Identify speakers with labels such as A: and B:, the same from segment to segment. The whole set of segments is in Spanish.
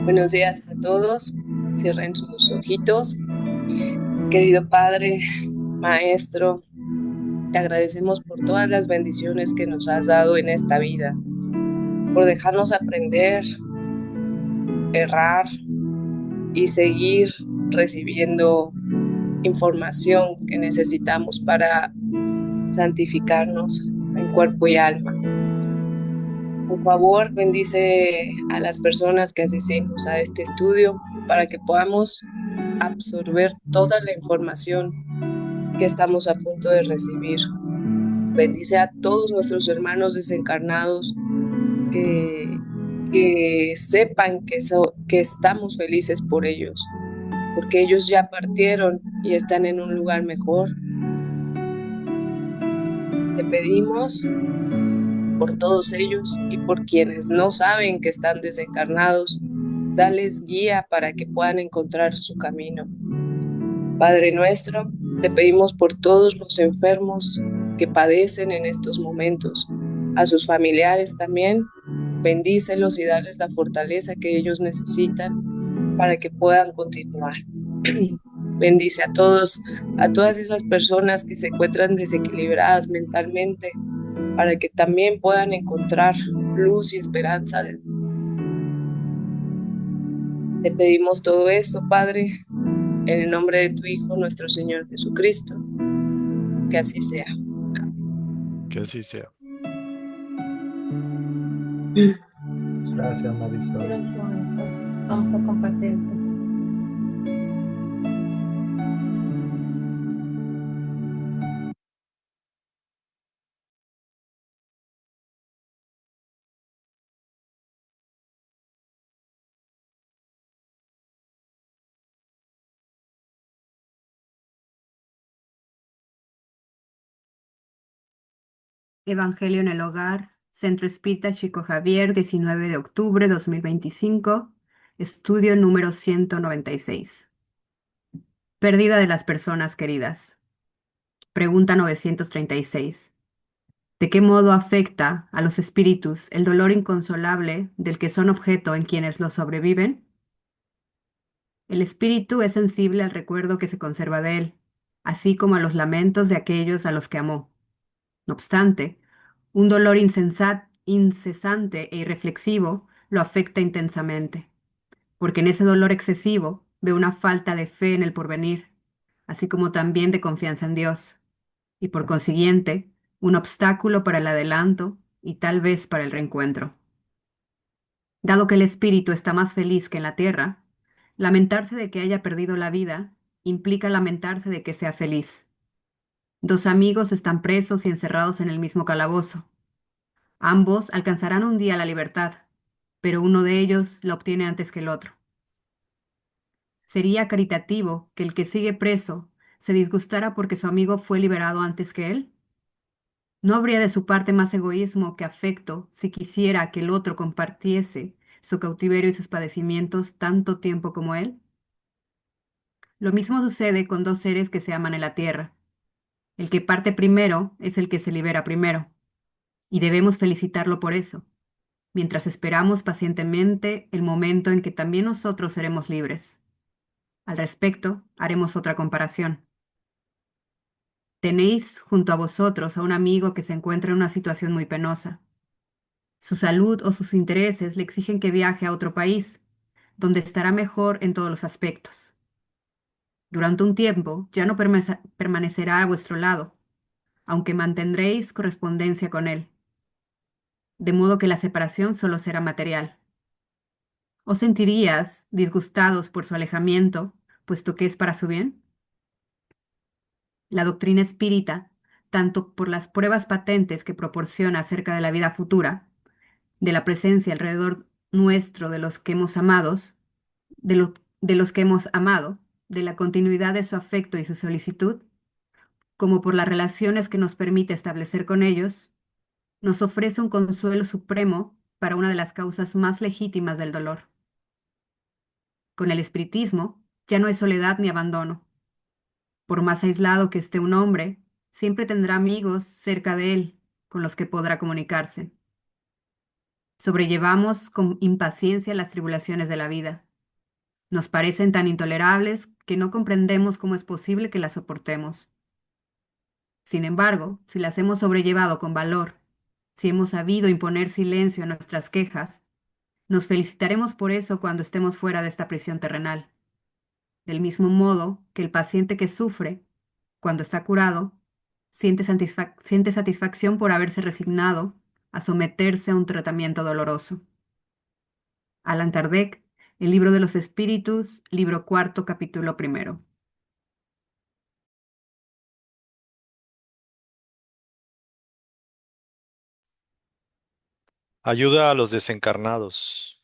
A: Buenos días a todos. Cierren sus ojitos. Querido Padre, Maestro, te agradecemos por todas las bendiciones que nos has dado en esta vida, por dejarnos aprender, errar y seguir recibiendo información que necesitamos para santificarnos en cuerpo y alma. Por favor, bendice a las personas que asistimos a este estudio para que podamos absorber toda la información que estamos a punto de recibir. Bendice a todos nuestros hermanos desencarnados que, que sepan que estamos felices por ellos, porque ellos ya partieron y están en un lugar mejor. Te pedimos por todos ellos y por quienes no saben que están desencarnados, dales guía para que puedan encontrar su camino. Padre nuestro, te pedimos por todos los enfermos que padecen en estos momentos, a sus familiares también, bendícelos y darles la fortaleza que ellos necesitan para que puedan continuar. Bendice a todos, a todas esas personas que se encuentran desequilibradas mentalmente, para que también puedan encontrar luz y esperanza. Te pedimos todo eso, Padre, en el nombre de tu Hijo, nuestro Señor Jesucristo, que así sea.
B: Que así sea.
C: Gracias, Marisol.
D: Gracias, Marisol. Vamos a compartir el texto.
E: Evangelio en el Hogar, Centro Espírita Chico Javier, 19 de octubre 2025, estudio número 196. Pérdida de las personas queridas. Pregunta 936. ¿De qué modo afecta a los espíritus el dolor inconsolable del que son objeto en quienes lo sobreviven? El espíritu es sensible al recuerdo que se conserva de él, así como a los lamentos de aquellos a los que amó. No obstante, un dolor incesante e irreflexivo lo afecta intensamente, porque en ese dolor excesivo ve una falta de fe en el porvenir, así como también de confianza en Dios, y por consiguiente, un obstáculo para el adelanto y tal vez para el reencuentro. Dado que el espíritu está más feliz que en la tierra, lamentarse de que haya perdido la vida implica lamentarse de que sea feliz. Dos amigos están presos y encerrados en el mismo calabozo. Ambos alcanzarán un día la libertad, pero uno de ellos la obtiene antes que el otro. ¿Sería caritativo que el que sigue preso se disgustara porque su amigo fue liberado antes que él? ¿No habría de su parte más egoísmo que afecto si quisiera que el otro compartiese su cautiverio y sus padecimientos tanto tiempo como él? Lo mismo sucede con dos seres que se aman en la tierra. El que parte primero es el que se libera primero, y debemos felicitarlo por eso, mientras esperamos pacientemente el momento en que también nosotros seremos libres. Al respecto, haremos otra comparación. Tenéis junto a vosotros a un amigo que se encuentra en una situación muy penosa. Su salud o sus intereses le exigen que viaje a otro país, donde estará mejor en todos los aspectos. Durante un tiempo ya no permanecerá a vuestro lado, aunque mantendréis correspondencia con él, de modo que la separación solo será material. ¿Os sentirías disgustados por su alejamiento, puesto que es para su bien? La doctrina espírita, tanto por las pruebas patentes que proporciona acerca de la vida futura, de la presencia alrededor nuestro de los que hemos amados, de los que hemos amado, de la continuidad de su afecto y su solicitud, como por las relaciones que nos permite establecer con ellos, nos ofrece un consuelo supremo para una de las causas más legítimas del dolor. Con el espiritismo ya no hay soledad ni abandono. Por más aislado que esté un hombre, siempre tendrá amigos cerca de él con los que podrá comunicarse. Sobrellevamos con impaciencia las tribulaciones de la vida. Nos parecen tan intolerables que no comprendemos cómo es posible que las soportemos. Sin embargo, si las hemos sobrellevado con valor, si hemos sabido imponer silencio a nuestras quejas, nos felicitaremos por eso cuando estemos fuera de esta prisión terrenal. Del mismo modo que el paciente que sufre, cuando está curado, siente satisfacción por haberse resignado a someterse a un tratamiento doloroso. Allan Kardec, El libro de los espíritus, libro cuarto, capítulo primero.
B: Ayuda a los desencarnados.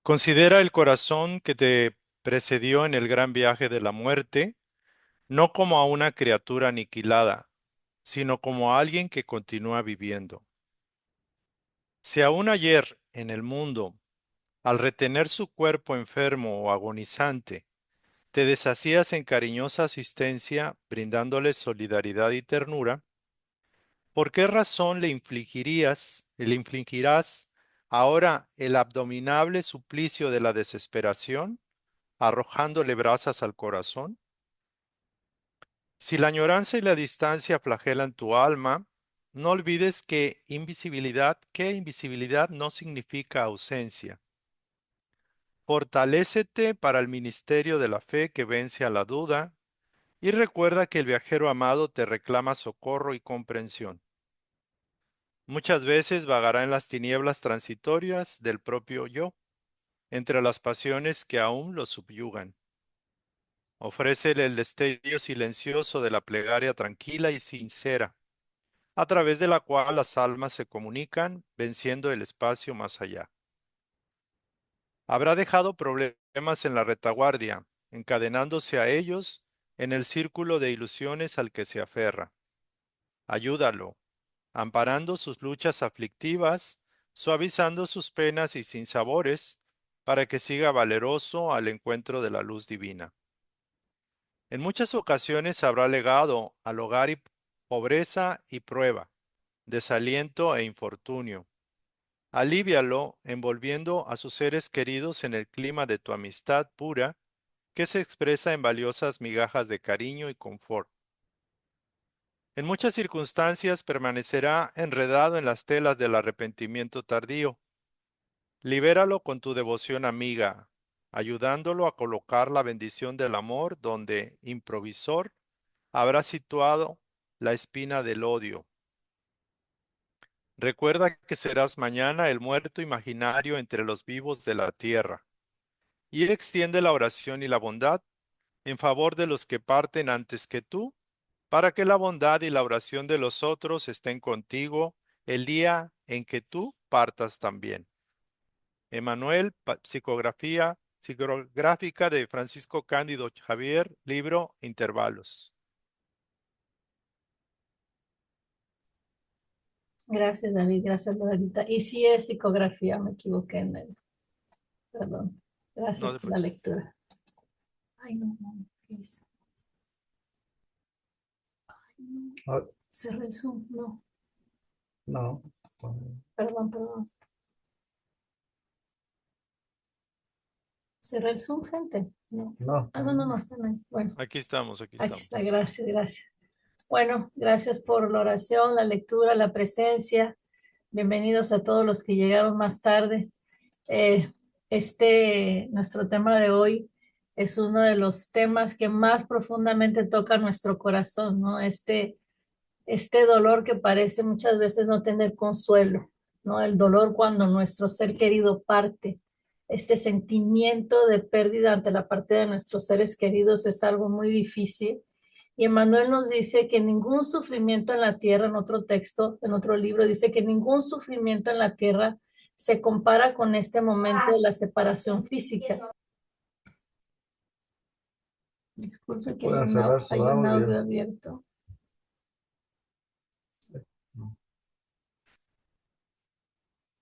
B: Considera el corazón que te precedió en el gran viaje de la muerte, no como a una criatura aniquilada, sino como a alguien que continúa viviendo. Si aún ayer en el mundo, al retener su cuerpo enfermo o agonizante, te deshacías en cariñosa asistencia, brindándole solidaridad y ternura, ¿por qué razón le infligirás ahora el abominable suplicio de la desesperación, arrojándole brasas al corazón? Si la añoranza y la distancia flagelan tu alma, no olvides que invisibilidad no significa ausencia. Fortalécete para el ministerio de la fe que vence a la duda y recuerda que el viajero amado te reclama socorro y comprensión. Muchas veces vagará en las tinieblas transitorias del propio yo, entre las pasiones que aún lo subyugan. Ofrécele el destello silencioso de la plegaria tranquila y sincera, a través de la cual las almas se comunican, venciendo el espacio más allá. Habrá dejado problemas en la retaguardia, encadenándose a ellos en el círculo de ilusiones al que se aferra. Ayúdalo, amparando sus luchas aflictivas, suavizando sus penas y sinsabores, para que siga valeroso al encuentro de la luz divina. En muchas ocasiones habrá legado al hogar pobreza y prueba, desaliento e infortunio. Alívialo envolviendo a sus seres queridos en el clima de tu amistad pura, que se expresa en valiosas migajas de cariño y confort. En muchas circunstancias permanecerá enredado en las telas del arrepentimiento tardío. Libéralo con tu devoción amiga, ayudándolo a colocar la bendición del amor donde, improvisor, habrá situado la espina del odio. Recuerda que serás mañana el muerto imaginario entre los vivos de la tierra, y extiende la oración y la bondad en favor de los que parten antes que tú, para que la bondad y la oración de los otros estén contigo el día en que tú partas también. Emanuel, psicográfica de Francisco Cándido Javier, libro Intervalos.
D: Gracias, David. Gracias, Lorita. Y sí es psicografía, me equivoqué en el. Perdón. Gracias
B: No,
D: por la lectura. Ay, no, no. ¿Qué hice? Ay, no.
C: Ah,
D: Cerré el Zoom. No.
C: no.
D: Perdón. Cerré el Zoom, gente. No.
C: No.
D: Ah, no, están ahí. Bueno,
B: aquí estamos.
D: aquí está. Gracias. Bueno, gracias por la oración, la lectura, la presencia. Bienvenidos a todos los que llegaron más tarde. Nuestro tema de hoy es uno de los temas que más profundamente toca nuestro corazón, ¿no? Este dolor que parece muchas veces no tener consuelo, ¿no? El dolor cuando nuestro ser querido parte. Este sentimiento de pérdida ante la partida de nuestros seres queridos es algo muy difícil. Y Emmanuel nos dice que ningún sufrimiento en la tierra, en otro texto, en otro libro, dice que ningún sufrimiento en la tierra se compara con este momento de la separación física. Disculpe que hay un audio abierto.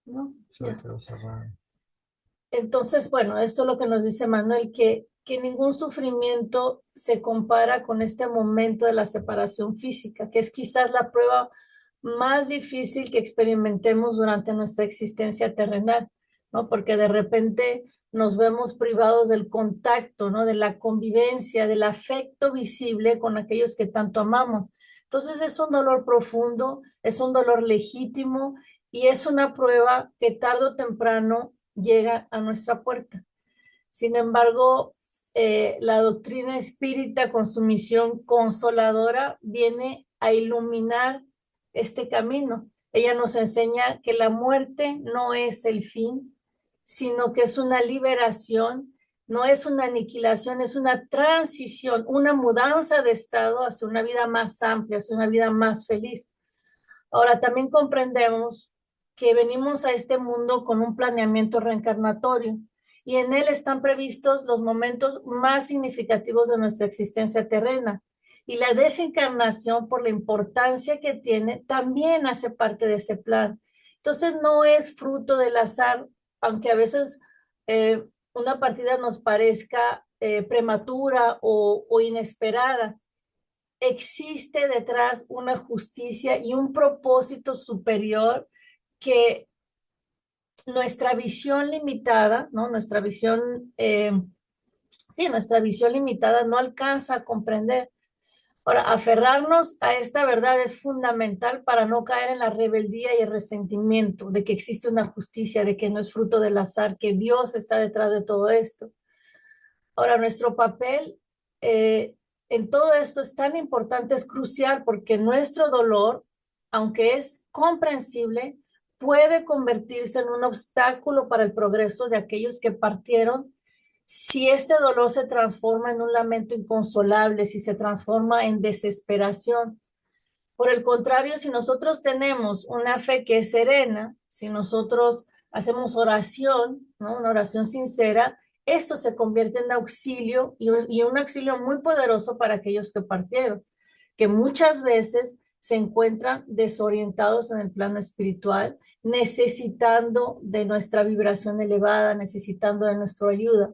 D: ¿No? Ya. Entonces, bueno, esto es lo que nos dice Manuel, que ningún sufrimiento se compara con este momento de la separación física, que es quizás la prueba más difícil que experimentemos durante nuestra existencia terrenal, ¿no? Porque de repente nos vemos privados del contacto, ¿no? De la convivencia, del afecto visible con aquellos que tanto amamos. Entonces es un dolor profundo, es un dolor legítimo y es una prueba que tarde o temprano llega a nuestra puerta. Sin embargo, la doctrina espírita con su misión consoladora viene a iluminar este camino. Ella nos enseña que la muerte no es el fin, sino que es una liberación, no es una aniquilación, es una transición, una mudanza de estado hacia una vida más amplia, hacia una vida más feliz. Ahora, también comprendemos que venimos a este mundo con un planeamiento reencarnatorio y en él están previstos los momentos más significativos de nuestra existencia terrena. Y la desencarnación, por la importancia que tiene, también hace parte de ese plan. Entonces, no es fruto del azar, aunque a veces una partida nos parezca prematura o inesperada. Existe detrás una justicia y un propósito superior que nuestra visión limitada, ¿no? Nuestra visión limitada no alcanza a comprender. Ahora, aferrarnos a esta verdad es fundamental para no caer en la rebeldía y el resentimiento de que existe una justicia, de que no es fruto del azar, que Dios está detrás de todo esto. Ahora, nuestro papel en todo esto es tan importante, es crucial, porque nuestro dolor, aunque es comprensible, puede convertirse en un obstáculo para el progreso de aquellos que partieron si este dolor se transforma en un lamento inconsolable, si se transforma en desesperación. Por el contrario, si nosotros tenemos una fe que es serena, si nosotros hacemos oración, ¿no? Una oración sincera, esto se convierte en auxilio y un auxilio muy poderoso para aquellos que partieron, que muchas veces se encuentran desorientados en el plano espiritual, necesitando de nuestra vibración elevada, necesitando de nuestra ayuda.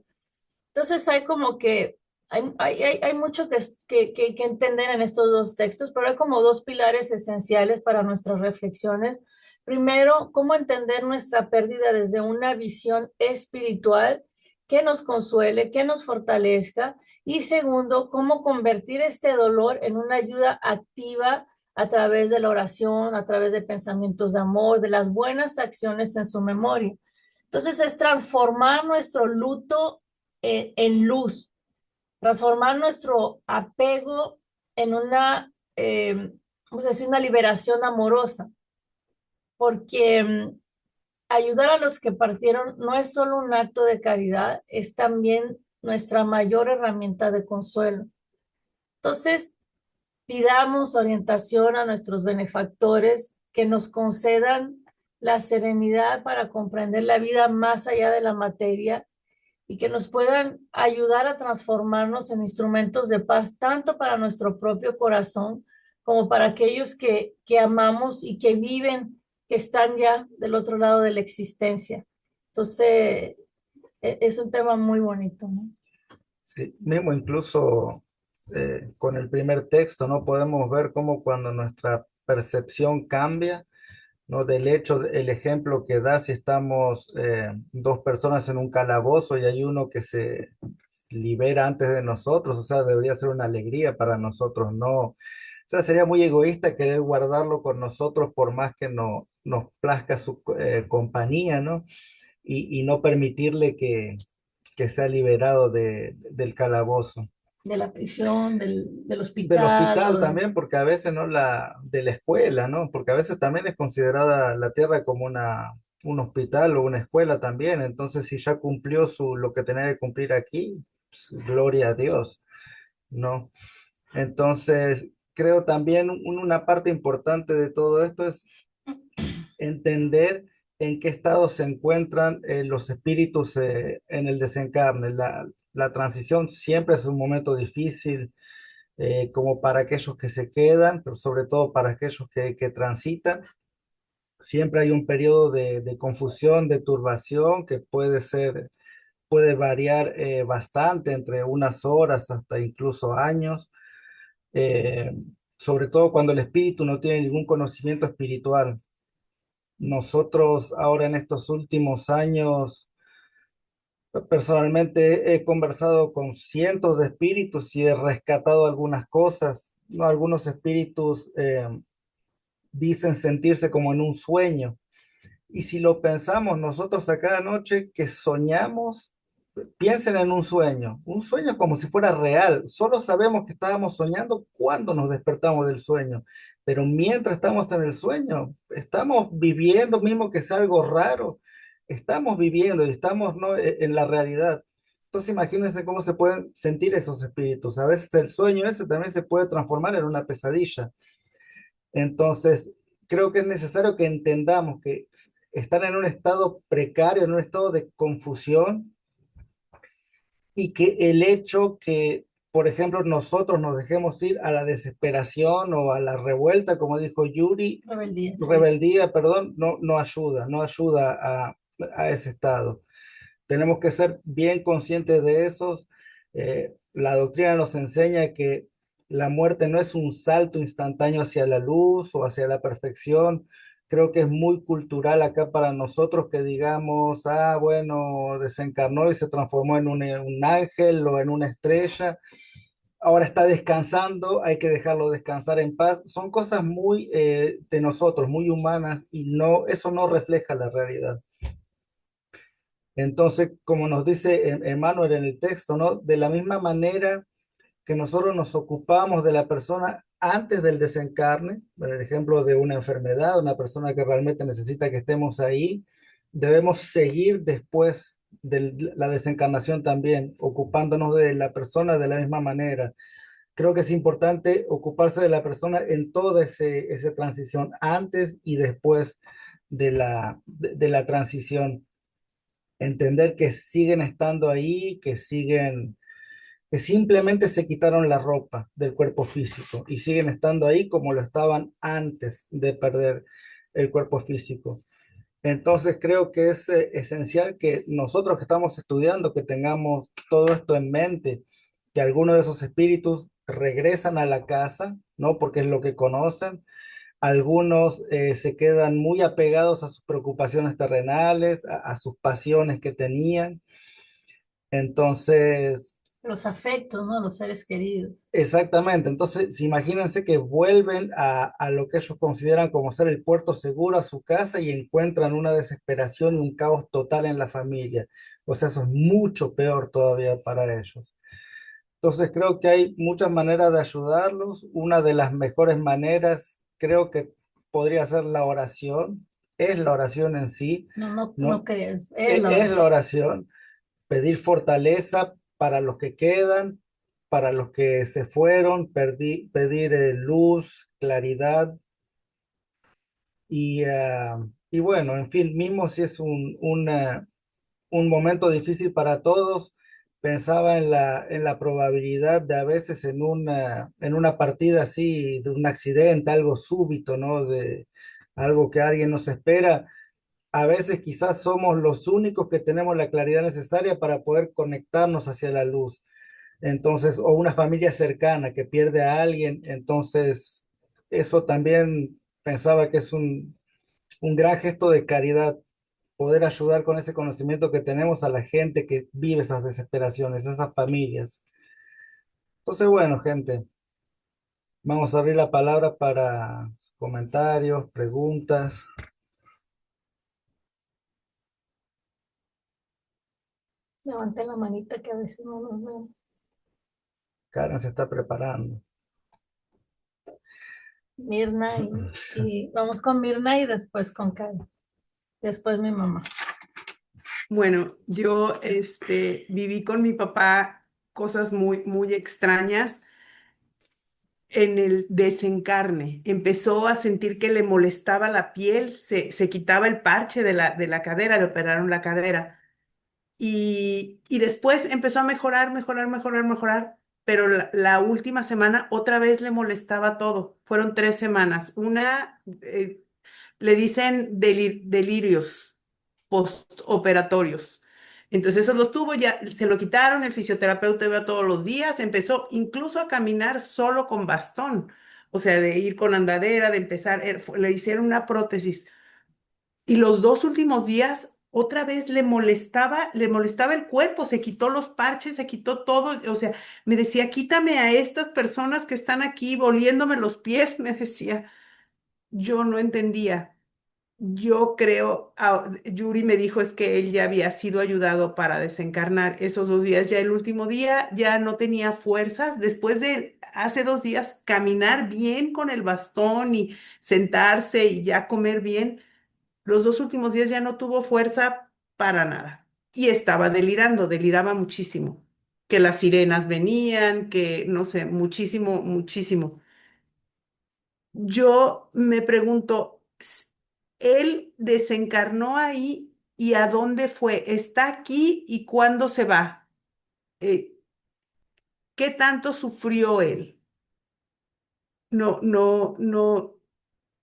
D: Entonces hay como que, hay mucho que entender en estos dos textos, pero hay como dos pilares esenciales para nuestras reflexiones. Primero, cómo entender nuestra pérdida desde una visión espiritual que nos consuele, que nos fortalezca. Y segundo, cómo convertir este dolor en una ayuda activa a través de la oración, a través de pensamientos de amor, de las buenas acciones en su memoria. Entonces es transformar nuestro luto en luz, transformar nuestro apego en vamos a decir, una liberación amorosa, porque ayudar a los que partieron no es solo un acto de caridad, es también nuestra mayor herramienta de consuelo. Entonces, pidamos orientación a nuestros benefactores que nos concedan la serenidad para comprender la vida más allá de la materia y que nos puedan ayudar a transformarnos en instrumentos de paz, tanto para nuestro propio corazón como para aquellos que amamos y que viven, que están ya del otro lado de la existencia. Entonces, es un tema muy bonito, ¿no?
C: Sí, mismo incluso con el primer texto, ¿no? Podemos ver cómo cuando nuestra percepción cambia, ¿no? Del hecho, el ejemplo que da si estamos dos personas en un calabozo y hay uno que se libera antes de nosotros, o sea, debería ser una alegría para nosotros, ¿no? O sea, sería muy egoísta querer guardarlo con nosotros por más que no, nos plazca su compañía, ¿no? Y no permitirle que sea liberado del calabozo.
D: De la prisión, del
C: Del
D: hospital.
C: hospital también, porque a veces no de la escuela, ¿no? Porque a veces también es considerada la tierra como un hospital o una escuela también. Entonces, si ya cumplió lo que tenía que cumplir aquí, pues, gloria a Dios, ¿no? Entonces, creo también una parte importante de todo esto es entender en qué estado se encuentran los espíritus en el desencarne. La transición siempre es un momento difícil, como para aquellos que se quedan, pero sobre todo para aquellos que transitan. Siempre hay un periodo de confusión, de turbación, que puede variar bastante, entre unas horas hasta incluso años. Eh, sobre todo cuando el espíritu no tiene ningún conocimiento espiritual. Nosotros ahora en estos últimos años, personalmente he conversado con cientos de espíritus y he rescatado algunas cosas, ¿no? Algunos espíritus dicen sentirse como en un sueño. Y si lo pensamos nosotros a cada noche que soñamos, piensen en un sueño como si fuera real. Solo sabemos que estábamos soñando cuando nos despertamos del sueño, pero mientras estamos en el sueño, estamos viviendo, mismo que sea algo raro, estamos viviendo y estamos, ¿no? En la realidad. Entonces imagínense cómo se pueden sentir esos espíritus. A veces el sueño ese también se puede transformar en una pesadilla. Entonces, creo que es necesario que entendamos que están en un estado precario, en un estado de confusión, y que el hecho que, por ejemplo, nosotros nos dejemos ir a la desesperación o a la revuelta, como dijo Yuri,
D: Rebeldía, sí.
C: rebeldía, perdón, no ayuda, no ayuda a ese estado. Tenemos que ser bien conscientes de esos. La doctrina nos enseña que la muerte no es un salto instantáneo hacia la luz o hacia la perfección. Creo que es muy cultural acá para nosotros que digamos, ah, bueno, desencarnó y se transformó en un ángel o en una estrella. Ahora está descansando, hay que dejarlo descansar en paz. Son cosas muy de nosotros, muy humanas, y no, eso no refleja la realidad. Entonces, como nos dice Emmanuel en el texto, ¿no? De la misma manera que nosotros nos ocupamos de la persona antes del desencarne, por ejemplo, de una enfermedad, una persona que realmente necesita que estemos ahí, debemos seguir después de la desencarnación también, ocupándonos de la persona de la misma manera. Creo que es importante ocuparse de la persona en toda esa transición, antes y después de la transición. Entender que siguen estando ahí, que simplemente se quitaron la ropa del cuerpo físico y siguen estando ahí como lo estaban antes de perder el cuerpo físico. Entonces creo que es esencial que nosotros que estamos estudiando, que tengamos todo esto en mente, que algunos de esos espíritus regresan a la casa, ¿no? Porque es lo que conocen. Algunos se quedan muy apegados a sus preocupaciones terrenales, a sus pasiones que tenían. Entonces,
D: Los afectos, ¿no? Los seres queridos.
C: exactamente. Entonces, imagínense que vuelven a lo que ellos consideran como ser el puerto seguro, a su casa, y encuentran una desesperación y un caos total en la familia. O sea, eso es mucho peor todavía para ellos. Entonces, creo que hay muchas maneras de ayudarlos. Una de las mejores maneras, creo que podría ser la oración. Es la oración en sí,
D: No
C: ¿no?
D: crees, es la
C: Es la
D: oración.
C: oración. Pedir fortaleza para los que quedan, para los que se fueron, pedir luz, claridad, y bueno, en fin, mismo si es un momento difícil para todos, pensaba en la probabilidad de a veces en una partida así, de un accidente, algo súbito, ¿no? De algo que alguien nos espera. A veces quizás somos los únicos que tenemos la claridad necesaria para poder conectarnos hacia la luz. Entonces, o una familia cercana que pierde a alguien, entonces eso también pensaba que es un gran gesto de caridad, poder ayudar con ese conocimiento que tenemos a la gente que vive esas desesperaciones, esas familias. Entonces, bueno, gente, vamos a abrir la palabra para comentarios, preguntas.
D: Levanten la manita que a veces no nos vemos.
C: Karen se está preparando.
D: Mirna y vamos con Mirna y después con Karen. Después mi mamá.
F: Bueno, yo viví con mi papá cosas muy extrañas en el desencarne. Empezó a sentir que le molestaba la piel, se quitaba el parche de la cadera, le operaron la cadera. Y después empezó a mejorar, pero la última semana otra vez le molestaba todo. Fueron 3 semanas. Le dicen delirios postoperatorios. Entonces esos los tuvo, ya se lo quitaron, el fisioterapeuta iba todos los días, empezó incluso a caminar solo con bastón, o sea, de ir con andadera, de empezar, le hicieron una prótesis. Y los 2 últimos días, otra vez le molestaba el cuerpo, se quitó los parches, se quitó todo, o sea, me decía, quítame a estas personas que están aquí oliéndome los pies, me decía. Yo no entendía. Yo creo, Yuri me dijo es que él ya había sido ayudado para desencarnar esos 2 días. Ya el último día ya no tenía fuerzas. Después de hace 2 días caminar bien con el bastón y sentarse y ya comer bien, los 2 últimos días ya no tuvo fuerza para nada. Y estaba delirando, deliraba muchísimo. Que las sirenas venían, que no sé, muchísimo, muchísimo. Yo me pregunto, ¿él desencarnó ahí y a dónde fue? ¿Está aquí y cuándo se va? Eh, ¿Qué tanto sufrió él? No, no, no.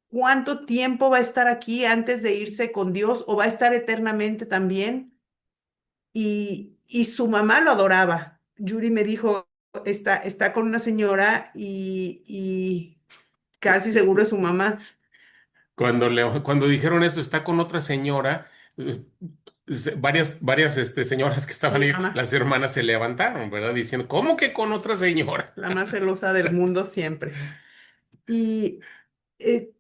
F: ¿Cuánto tiempo va a estar aquí antes de irse con Dios o va a estar eternamente también? Y su mamá lo adoraba. Yuri me dijo, está con una señora y casi seguro es su mamá.
G: Cuando dijeron eso, está con otra señora, eh, varias señoras que estaban
F: Mi
G: ahí,
F: mamá.
G: las hermanas se levantaron, ¿verdad? Diciendo, ¿cómo que con otra señora?
F: La más celosa del mundo siempre. Y eh,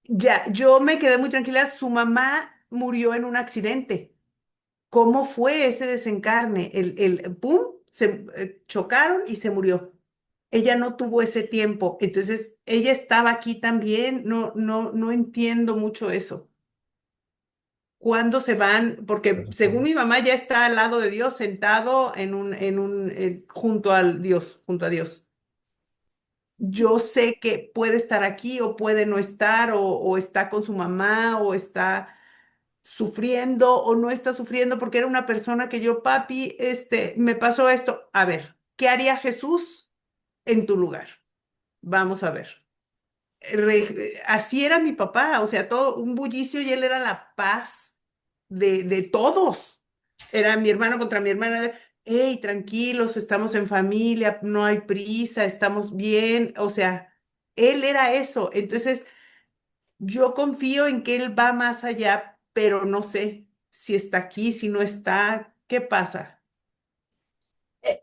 F: ya, yo me quedé muy tranquila. Su mamá murió en un accidente. ¿Cómo fue ese desencarne? ¡Pum! Se chocaron y se murió. Ella no tuvo ese tiempo. Entonces, ella estaba aquí también. No, no, no entiendo mucho eso. ¿Cuándo se van? Porque según mi mamá ya está al lado de Dios, sentado junto al Dios, junto a Dios. Yo sé que puede estar aquí o puede no estar, o está con su mamá, o está sufriendo o no está sufriendo, porque era una persona que yo, papi, me pasó esto. A ver, ¿qué haría Jesús en tu lugar? Vamos a ver. Así era mi papá, o sea, todo un bullicio y él era la paz de todos. Era mi hermano contra mi hermana. Hey, tranquilos, estamos en familia, no hay prisa, estamos bien. O sea, él era eso. Entonces, yo confío en que él va más allá, pero no sé si está aquí, si no está, ¿qué pasa?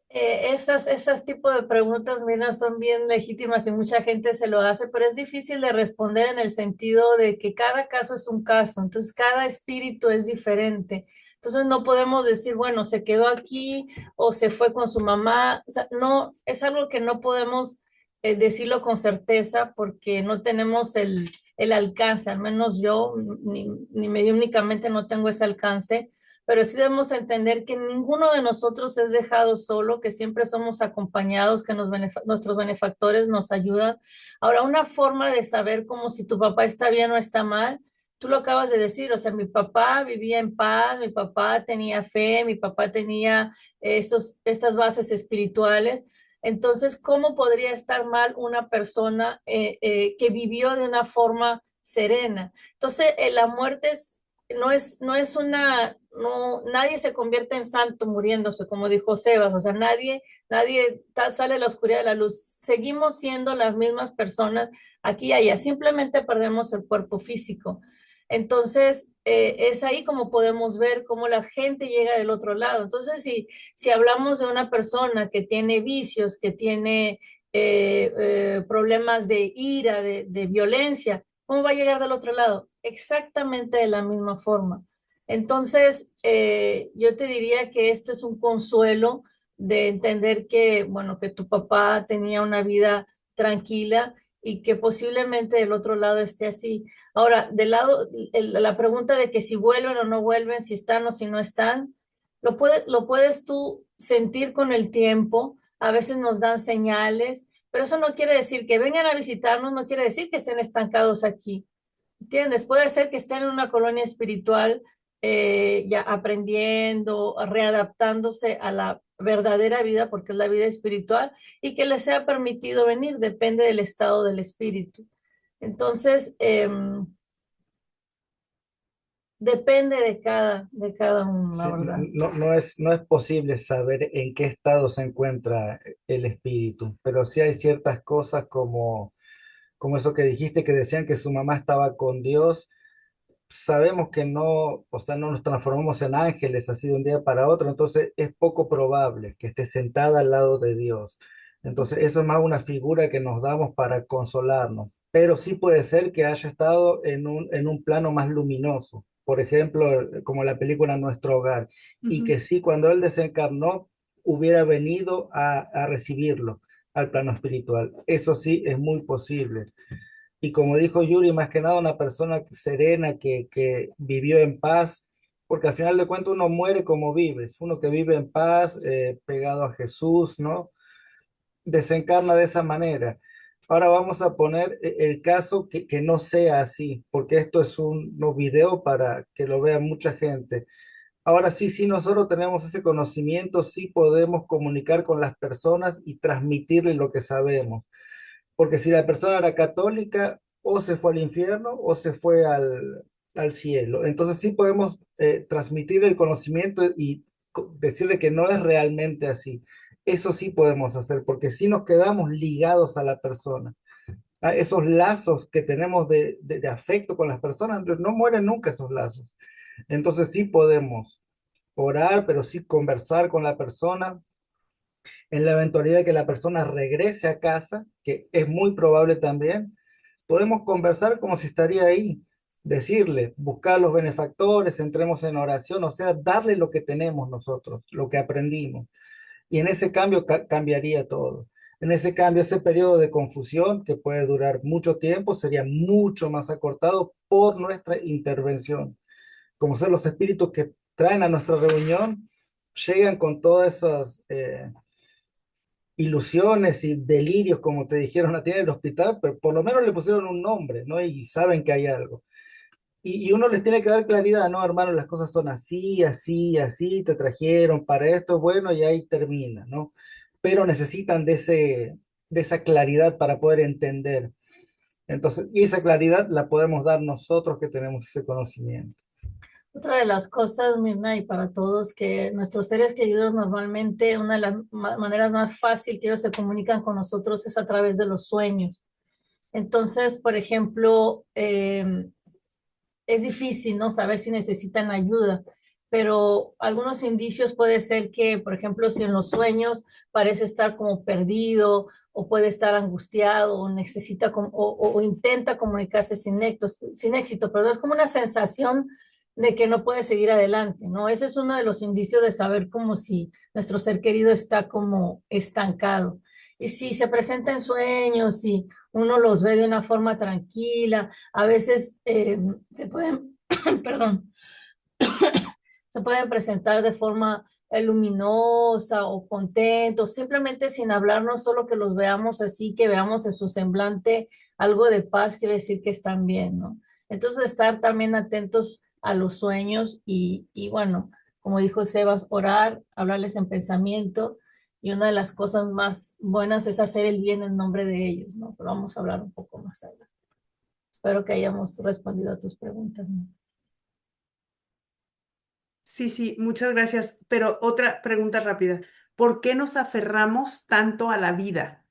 D: Esas tipos de preguntas, mira, son bien legítimas y mucha gente se lo hace, pero es difícil de responder en el sentido de que cada caso es un caso, entonces cada espíritu es diferente. Entonces no podemos decir, bueno, se quedó aquí o se fue con su mamá. O sea, no, es algo que no podemos decirlo con certeza porque no tenemos el alcance, al menos yo, ni mediúnicamente no tengo ese alcance, pero sí debemos entender que ninguno de nosotros es dejado solo, que siempre somos acompañados, que nuestros benefactores nos ayudan. Ahora, una forma de saber como si tu papá está bien o está mal, tú lo acabas de decir, o sea, mi papá vivía en paz, mi papá tenía fe, mi papá tenía estas bases espirituales. Entonces, ¿cómo podría estar mal una persona que vivió de una forma serena? Entonces, la muerte no es una, no, nadie se convierte en santo muriéndose, como dijo Sebas, o sea, nadie sale de la oscuridad de la luz. Seguimos siendo las mismas personas aquí y allá, simplemente perdemos el cuerpo físico. Entonces, es ahí como podemos ver cómo la gente llega del otro lado. Entonces, si hablamos de una persona que tiene vicios, que tiene problemas de ira, de violencia, ¿cómo va a llegar del otro lado? Exactamente de la misma forma. Entonces, yo te diría que esto es un consuelo de entender que, bueno, que tu papá tenía una vida tranquila y que posiblemente del otro lado esté así. Ahora, del lado, la pregunta de que si vuelven o no vuelven, si están o si no están, lo puedes tú sentir con el tiempo. A veces nos dan señales, pero eso no quiere decir que vengan a visitarnos, no quiere decir que estén estancados aquí. ¿Entiendes? Puede ser que estén en una colonia espiritual ya aprendiendo, readaptándose a la verdadera vida, porque es la vida espiritual, y que les sea permitido venir, depende del estado del espíritu. Entonces, depende de cada uno,
C: Sí,
D: la verdad.
C: no es posible saber en qué estado se encuentra el espíritu, pero sí hay ciertas cosas como como eso que dijiste, que decían que su mamá estaba con Dios. Sabemos que no, o sea, no nos transformamos en ángeles así de un día para otro, entonces es poco probable que esté sentada al lado de Dios. Entonces eso es más una figura que nos damos para consolarnos, pero sí puede ser que haya estado en un plano más luminoso, por ejemplo, como la película Nuestro Hogar, y
D: Ujú.
C: que sí, cuando él desencarnó, hubiera venido a recibirlo al plano espiritual. Eso sí es muy posible. Y como dijo Yuri, más que nada una persona serena que vivió en paz, porque al final de cuentas uno muere como vives, uno que vive en paz, pegado a Jesús, ¿no? Desencarna de esa manera. Ahora vamos a poner el caso que no sea así, porque esto es un no, video para que lo vea mucha gente. Ahora sí, sí, nosotros tenemos ese conocimiento, sí podemos comunicar con las personas y transmitirles lo que sabemos. Porque si la persona era católica, o se fue al infierno o se fue al cielo. Entonces sí podemos transmitir el conocimiento y decirle que no es realmente así. Eso sí podemos hacer, porque si nos quedamos ligados a la persona. A esos lazos que tenemos de afecto con las personas, no mueren nunca esos lazos. Entonces sí podemos orar, pero sí conversar con la persona en la eventualidad de que la persona regrese a casa, que es muy probable también. Podemos conversar como si estaría ahí, decirle, buscar los benefactores, entremos en oración, o sea, darle lo que tenemos nosotros, lo que aprendimos. Y en ese cambio cambiaría todo. En ese cambio, ese periodo de confusión que puede durar mucho tiempo sería mucho más acortado por nuestra intervención. Como ser los espíritus que traen a nuestra reunión, llegan con todas esas ilusiones y delirios, como te dijeron a ti en el hospital, pero por lo menos le pusieron un nombre, ¿no? Y saben que hay algo. Y uno les tiene que dar claridad, ¿no, hermano? Las cosas son así, así, así, te trajeron para esto, bueno, y ahí termina, ¿no? Pero necesitan de esa claridad para poder entender. Entonces, y esa claridad la podemos dar nosotros que tenemos ese conocimiento.
D: Otra de las cosas, Mirna, y para todos, que nuestros seres queridos normalmente, una de las maneras más fácil que ellos se comunican con nosotros es a través de los sueños. Entonces, por ejemplo, es difícil, ¿no? Saber si necesitan ayuda, pero algunos indicios puede ser que, por ejemplo, si en los sueños parece estar como perdido o puede estar angustiado o necesita o intenta comunicarse sin éxito, pero es como una sensación de que no puede seguir adelante, ¿no? Ese es uno de los indicios de saber como si nuestro ser querido está como estancado. Y si se presenta en sueños, si uno los ve de una forma tranquila, a veces se pueden, perdón, se pueden presentar de forma luminosa o contentos, simplemente sin hablarnos, solo que los veamos así, que veamos en su semblante algo de paz, quiere decir que están bien, ¿no? Entonces estar también atentos a los sueños y bueno, como dijo Sebas, orar, hablarles en pensamiento y una de las cosas más buenas es hacer el bien en nombre de ellos, ¿no? Pero vamos a hablar un poco más adelante. Espero que hayamos respondido a tus preguntas, ¿no?
F: Sí, sí, muchas gracias. Pero otra pregunta rápida. ¿Por qué nos aferramos tanto a la vida?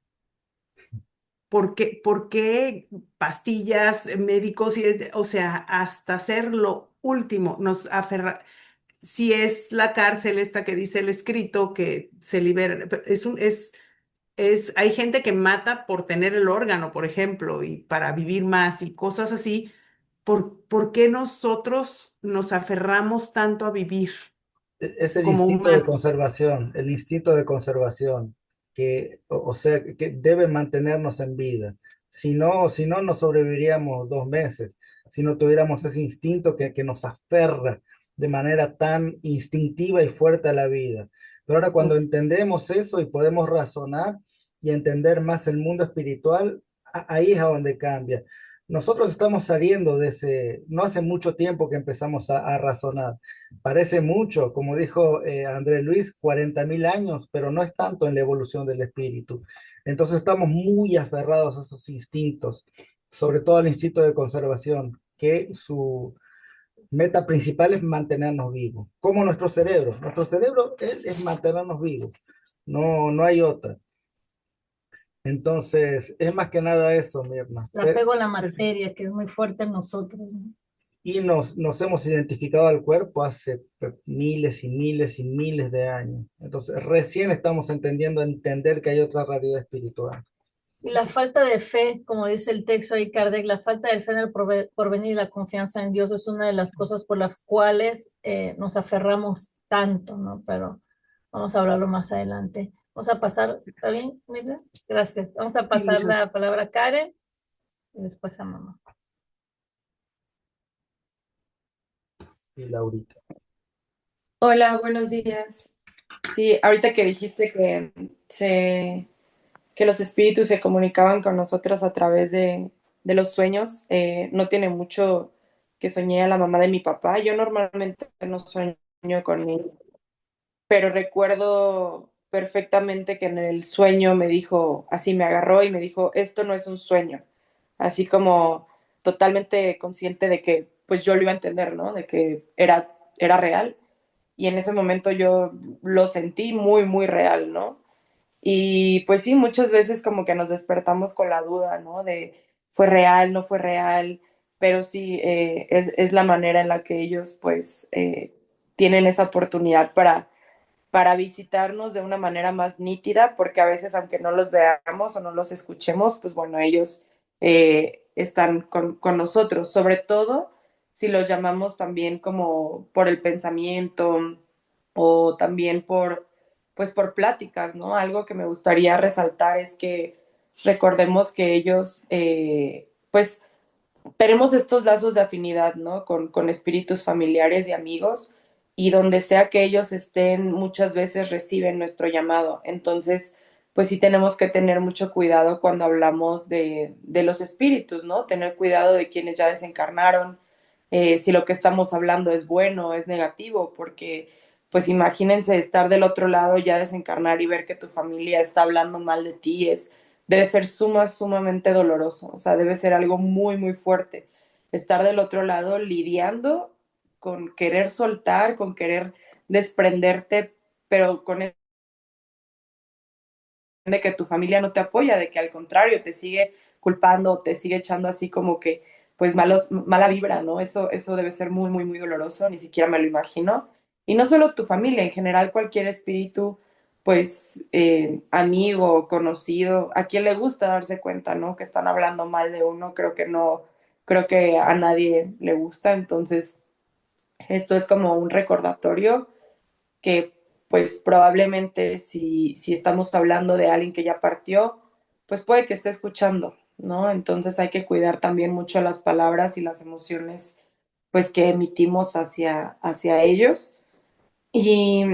F: Por qué pastillas, médicos, o sea, hasta hacer lo último nos aferra? Si es la cárcel esta que dice el escrito que se libera, hay gente que mata por tener el órgano, por ejemplo, y para vivir más y cosas así. ¿Por qué nosotros nos aferramos tanto a vivir
C: Es el
F: como
C: instinto de
F: humanos?
C: conservación, el instinto de conservación, que, o sea, que debe mantenernos en vida. Si no, no sobreviviríamos 2 meses, si no tuviéramos ese instinto que nos aferra de manera tan instintiva y fuerte a la vida. Pero ahora cuando entendemos eso y podemos razonar y entender más el mundo espiritual, ahí es a donde cambia. Nosotros estamos saliendo de ese, no hace mucho tiempo que empezamos a razonar. Parece mucho, como dijo André Luis, 40.000 años, pero no es tanto en la evolución del espíritu. Entonces estamos muy aferrados a esos instintos, sobre todo al instinto de conservación, que su meta principal es mantenernos vivos, como nuestro cerebro. Nuestro cerebro es mantenernos vivos, no, no hay otra. Entonces, es más que nada eso, Mirna.
D: El apego a la materia, que es muy fuerte en nosotros, ¿no?
C: Y nos hemos identificado al cuerpo hace miles y miles y miles de años. Entonces, recién estamos entender que hay otra realidad espiritual.
D: Y la falta de fe, como dice el texto ahí, Kardec, la falta de fe en el porvenir y la confianza en Dios es una de las cosas por las cuales nos aferramos tanto, ¿no? Pero vamos a hablarlo más adelante. Vamos a pasar, ¿está bien, Miriam? Gracias. Vamos a
F: Sí,
D: pasar
F: muchas.
D: la palabra a Karen y después a mamá.
C: Y Laurita.
H: Hola, buenos días. Sí, ahorita que dijiste que los espíritus se comunicaban con nosotros a través de los sueños, no tiene mucho que soñé a la mamá de mi papá. Yo normalmente no sueño con él, pero recuerdo perfectamente que en el sueño me dijo, así me agarró y me dijo, esto no es un sueño, así como totalmente consciente de que pues yo lo iba a entender, ¿no? De que era real y en ese momento yo lo sentí muy, muy real, ¿no? Y pues sí, muchas veces como que nos despertamos con la duda, ¿no? De fue real, no fue real, pero sí, es la manera en la que ellos pues tienen esa oportunidad para visitarnos de una manera más nítida, porque a veces aunque no los veamos o no los escuchemos, pues bueno, ellos están con nosotros, sobre todo si los llamamos también como por el pensamiento o también pues por pláticas, ¿no? Algo que me gustaría resaltar es que recordemos que ellos, pues, tenemos estos lazos de afinidad, ¿no? Con espíritus familiares y amigos, y donde sea que ellos estén, muchas veces reciben nuestro llamado. Entonces, pues sí tenemos que tener mucho cuidado cuando hablamos de los espíritus, ¿no? Tener cuidado de quienes ya desencarnaron, si lo que estamos hablando es bueno o es negativo, porque pues imagínense estar del otro lado, ya desencarnar y ver que tu familia está hablando mal de ti, debe ser sumamente doloroso, o sea, debe ser algo muy, muy fuerte. Estar del otro lado lidiando con querer soltar, con querer desprenderte, pero con de que tu familia no te apoya, de que al contrario te sigue culpando, te sigue echando así como que, pues mala vibra, ¿no? Eso debe ser muy, muy, muy doloroso, ni siquiera me lo imagino. Y no solo tu familia, en general cualquier espíritu, pues amigo, conocido, a quien le gusta darse cuenta, ¿no? Que están hablando mal de uno, creo que no, creo que a nadie le gusta, entonces esto es como un recordatorio que pues probablemente si estamos hablando de alguien que ya partió, pues puede que esté escuchando, ¿no? Entonces hay que cuidar también mucho las palabras y las emociones pues que emitimos hacia ellos. Y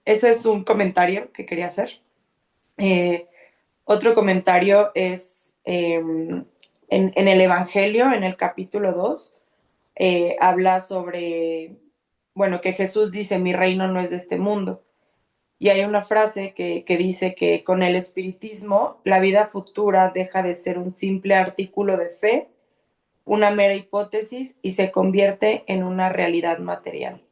H: eso es un comentario que quería hacer. Eh, Otro comentario es en el Evangelio, en el capítulo 2 habla sobre, bueno, que Jesús dice, mi reino no es de este mundo. Y hay una frase que dice que con el espiritismo la vida futura deja de ser un simple artículo de fe, una mera hipótesis y se convierte en una realidad material.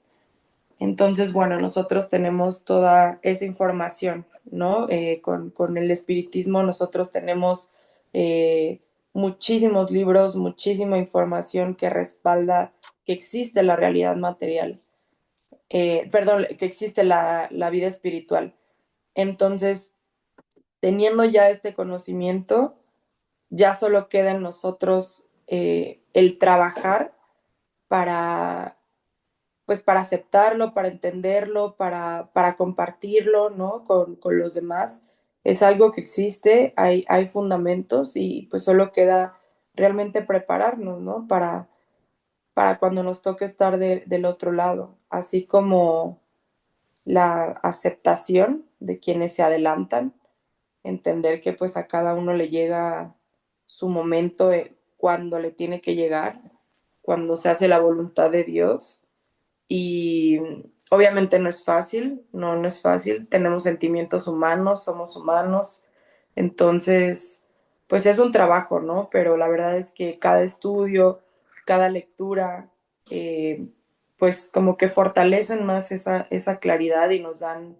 H: Entonces, bueno, nosotros tenemos toda esa información, ¿no? Con el espiritismo nosotros tenemos muchísimos libros, muchísima información que respalda que existe la realidad material, perdón, que existe la vida espiritual. Entonces, teniendo ya este conocimiento, ya solo queda en nosotros el trabajar para, pues, para aceptarlo, para entenderlo, para compartirlo, ¿no? Con los demás. Es algo que existe, hay fundamentos y pues solo queda realmente prepararnos, ¿no? Para cuando nos toque estar del otro lado, así como la aceptación de quienes se adelantan, entender que pues a cada uno le llega su momento cuando le tiene que llegar, cuando se hace la voluntad de Dios. Y obviamente no es fácil, no es fácil, tenemos sentimientos humanos, somos humanos, entonces pues es un trabajo, ¿no? Pero la verdad es que cada estudio, cada lectura, eh, pues como que fortalecen más esa claridad y nos dan,